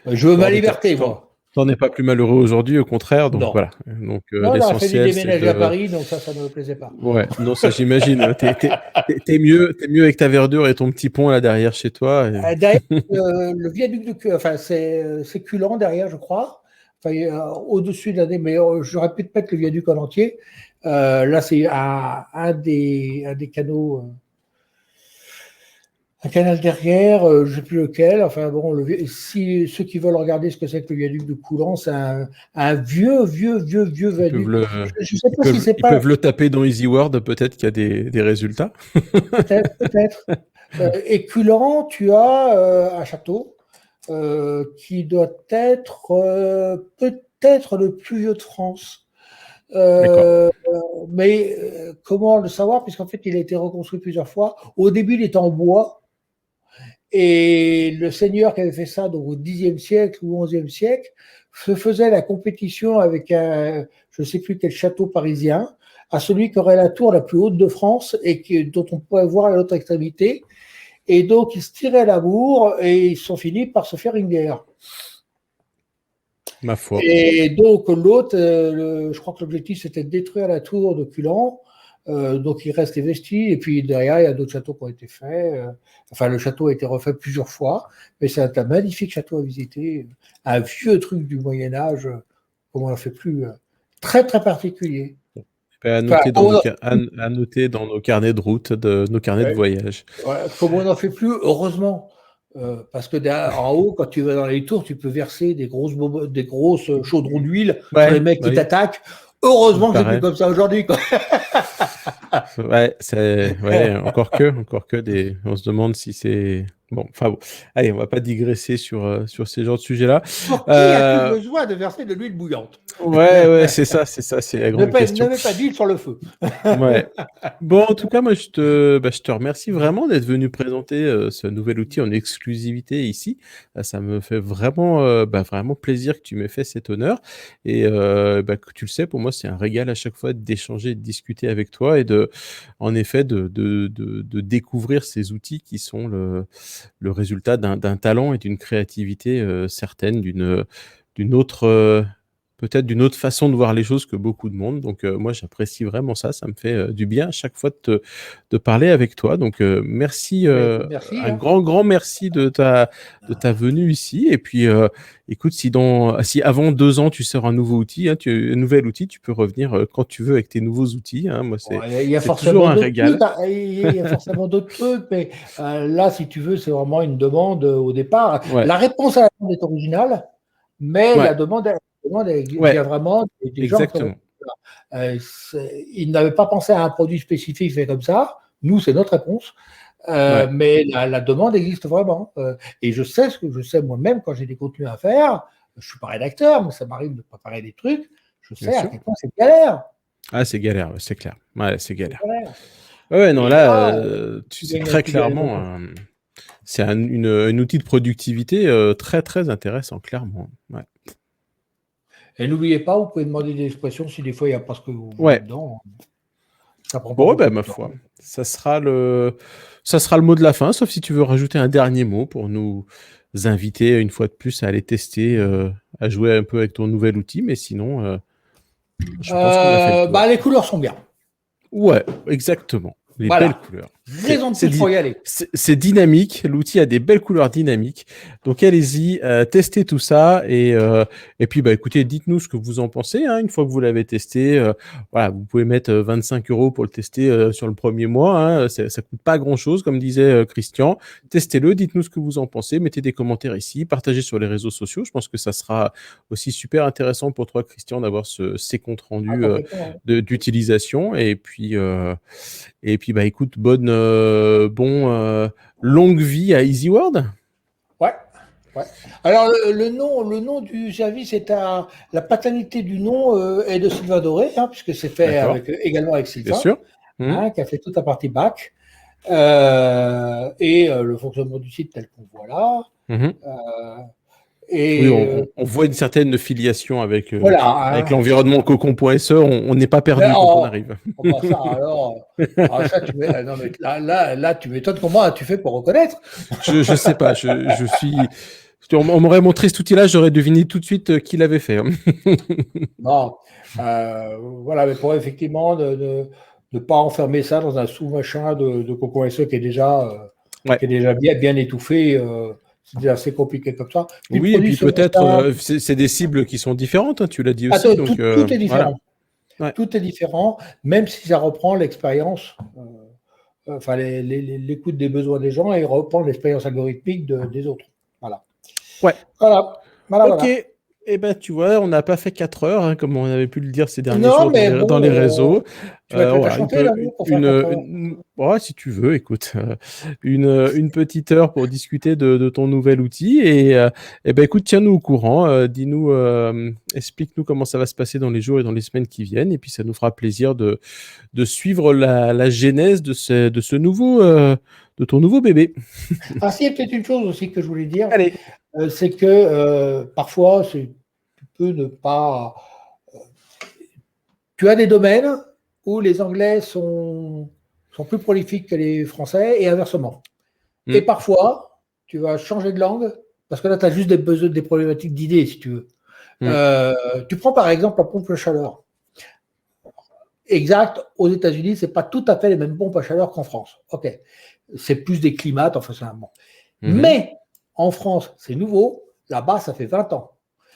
Je veux ma liberté, moi. T'en es pas plus malheureux aujourd'hui, au contraire. Donc non. voilà. Donc Non, on a fait du l'essentiel, déménage à Paris, donc ça ne me plaisait pas. Ouais, non, ça j'imagine. T'es mieux avec ta verdure et ton petit pont là derrière chez toi. Derrière, le viaduc de enfin, c'est Culan derrière, je crois. Enfin, au-dessus de la, mais j'aurais pu te mettre le viaduc en entier. Là, c'est un des canaux. Un canal derrière, je ne sais plus lequel. Enfin bon, si ceux qui veulent regarder ce que c'est que le viaduc de Coulan, c'est un vieux viaduc. Je sais pas si c'est pas. Ils peuvent le taper dans Easy Word, peut-être qu'il y a des résultats. Peut-être. Et Coulan, tu as un château qui doit être peut-être le plus vieux de France. Mais comment le savoir? Puisqu'en fait, il a été reconstruit plusieurs fois. Au début, il était en bois. Et le seigneur qui avait fait ça donc, au Xe siècle ou XIe siècle se faisait la compétition avec je ne sais plus quel château parisien, à celui qui aurait la tour la plus haute de France et dont on pourrait voir à l'autre extrémité. Et donc, ils se tiraient la bourre et ils sont finis par se faire une guerre. Ma foi. Et donc, l'autre, je crois que l'objectif, c'était de détruire la tour de Culan. Donc, il reste les vestiges. Et puis, derrière, il y a d'autres châteaux qui ont été faits. Enfin, le château a été refait plusieurs fois. Mais c'est un magnifique château à visiter. Un vieux truc du Moyen-Âge, comme on n'en fait plus. Très, très particulier. À noter, à noter dans nos carnets de route, nos carnets de voyage. Comme on n'en fait plus, heureusement. Parce que en haut, quand tu vas dans les tours, tu peux verser des grosses chaudrons d'huile sur les mecs qui t'attaquent. Heureusement que c'est plus comme ça aujourd'hui. Encore que on se demande si c'est bon. Enfin bon, allez, on va pas digresser sur ces genres de sujets-là. Pour qui as-tu besoin de verser de l'huile bouillante? Ouais, c'est ça, c'est la grande question. Ne mets pas d'huile sur le feu. Ouais. Bon, en tout cas, moi, je te remercie vraiment d'être venu présenter ce nouvel outil en exclusivité ici. Ça me fait vraiment, vraiment plaisir que tu m'aies fait cet honneur. Et que tu le sais, pour moi, c'est un régal à chaque fois d'échanger, de discuter avec toi et en effet, de découvrir ces outils qui sont le résultat d'un talent et d'une créativité certaine, d'une autre peut-être d'une autre façon de voir les choses que beaucoup de monde. Donc, moi, j'apprécie vraiment ça. Ça me fait du bien à chaque fois de parler avec toi. Donc, merci, un grand merci de ta venue ici. Et puis, écoute, si avant 2 ans, tu sors un nouveau outil, un nouvel outil, tu peux revenir quand tu veux avec tes nouveaux outils. Moi, c'est toujours un régal. Il y a forcément d'autres trucs, mais là, si tu veux, c'est vraiment une demande au départ. Ouais. La réponse à la demande est originale, mais la demande il y a vraiment des gens qui ils n'avaient pas pensé à un produit spécifique fait comme ça. Nous, c'est notre réponse. Mais la demande existe vraiment. Et je sais ce que je sais moi-même quand j'ai des contenus à faire. Je ne suis pas rédacteur, mais ça m'arrive de préparer des trucs. Je sais à quel point c'est galère. Ah, c'est galère, c'est clair. Ouais, c'est galère. Ouais, non, là, tu sais très clairement, c'est un outil de productivité très, très intéressant, clairement. Ouais. Et n'oubliez pas, vous pouvez demander des expressions si des fois il n'y a pas ce que vous voulez Ouais. dedans. Ça prend pas Bon, beaucoup de ma temps. foi, ça sera le mot de la fin, sauf si tu veux rajouter un dernier mot pour nous inviter une fois de plus à aller tester, à jouer un peu avec ton nouvel outil. Mais sinon, je pense qu'on a fait le tour. Les couleurs sont bien. Ouais, exactement. Les Voilà. belles couleurs. Raison de plus pour y aller. C'est dynamique. L'outil a des belles couleurs dynamiques. Donc allez-y, testez tout ça et puis écoutez, dites-nous ce que vous en pensez. Hein, une fois que vous l'avez testé, voilà, vous pouvez mettre 25 € pour le tester sur le premier mois. Hein, ça coûte pas grand-chose, comme disait Christian. Testez-le, dites-nous ce que vous en pensez. Mettez des commentaires ici, partagez sur les réseaux sociaux. Je pense que ça sera aussi super intéressant pour toi, Christian, d'avoir ces comptes rendus d'utilisation. Et puis écoute, longue vie à EasyWord. Ouais. Alors, le nom du service la paternité du nom est de Sylvain Doré, hein, puisque c'est fait également avec Sylvain. Bien sûr. Qui a fait toute la partie back. Et le fonctionnement du site tel qu'on voit là. Oui, on voit une certaine filiation avec l'environnement cocon.se. On n'est pas perdu quand on arrive. Ça, là, tu m'étonnes comment tu fais pour reconnaître. Je sais pas. Je suis. On m'aurait montré cet outil-là, j'aurais deviné tout de suite qui l'avait fait. Non, voilà, mais pour effectivement ne pas enfermer ça dans un sous-machin de cocon.se qui est déjà bien étouffé. C'est assez compliqué comme ça. Oui, et puis peut-être, c'est des cibles qui sont différentes, hein, tu l'as dit aussi. Tout est différent. Voilà. Tout est différent, même si ça reprend l'expérience, l'écoute des besoins des gens et reprend l'expérience algorithmique des autres. Voilà. Ouais. Voilà. Ok. Eh ben, tu vois, on n'a pas fait 4 heures, hein, comme on avait pu le dire ces derniers jours dans les réseaux. Tu vas chanter là, pour faire 4 heures. Si tu veux, écoute, une petite heure pour discuter de ton nouvel outil. Et ben, écoute, tiens-nous au courant. Dis-nous, explique-nous comment ça va se passer dans les jours et dans les semaines qui viennent. Et puis, ça nous fera plaisir de suivre la genèse de ton nouveau bébé. Il y a peut-être une chose aussi que je voulais dire. Allez. C'est que parfois, tu peux ne pas. Tu as des domaines où les Anglais sont plus prolifiques que les Français et inversement. Et parfois, tu vas changer de langue parce que là, tu as juste des problématiques d'idées, si tu veux. Tu prends par exemple la pompe à chaleur. Exact, aux États-Unis, c'est pas tout à fait les mêmes pompes à chaleur qu'en France. Ok, c'est plus des climats, enfin c'est un bon. Mais en France, c'est nouveau. Là-bas, ça fait 20 ans.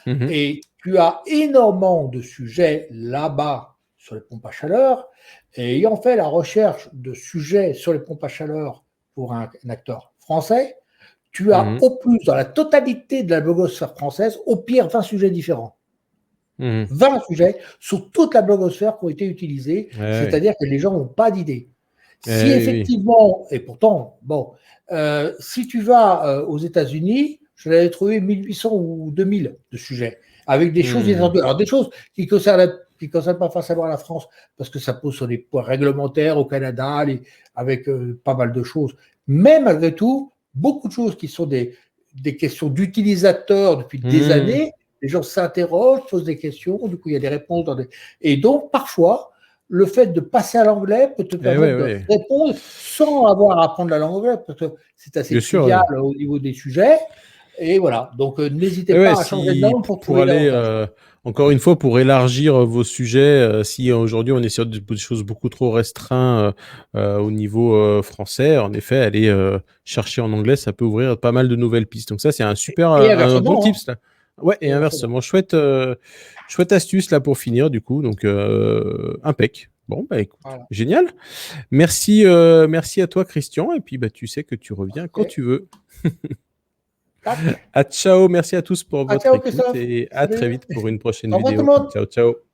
Et tu as énormément de sujets là-bas sur les pompes à chaleur. Et ayant fait la recherche de sujets sur les pompes à chaleur pour un acteur français, tu as au plus, dans la totalité de la blogosphère française, au pire 20 sujets différents. 20 sujets sur toute la blogosphère qui ont été utilisés. C'est-à-dire que les gens n'ont pas d'idée. Si effectivement, et pourtant, si tu vas aux États-Unis, je l'avais trouvé 1800 ou 2000 de sujets, avec des choses inattendues. Alors, des choses qui ne concernent pas forcément la France, parce que ça pose sur des points réglementaires au Canada, avec pas mal de choses. Mais malgré tout, beaucoup de choses qui sont des questions d'utilisateurs depuis des années. Les gens s'interrogent, posent des questions, du coup, il y a des réponses. Et donc, parfois, le fait de passer à l'anglais peut te permettre de répondre sans avoir à apprendre la langue anglaise, parce que c'est assez trivial au niveau des sujets. Et voilà, donc n'hésitez pas à changer de langue pour aller, encore une fois, pour élargir vos sujets, si aujourd'hui on est sur des choses beaucoup trop restreintes au niveau français, en effet, aller chercher en anglais, ça peut ouvrir pas mal de nouvelles pistes. Donc ça, c'est un super un bon tips là. Ouais, et inversement, chouette astuce là pour finir du coup, donc impec. Bon, écoute, génial. Merci à toi, Christian, et puis tu sais que tu reviens quand tu veux. Ciao, merci à tous pour votre écoute et à très vite pour une prochaine vidéo. Ciao, ciao.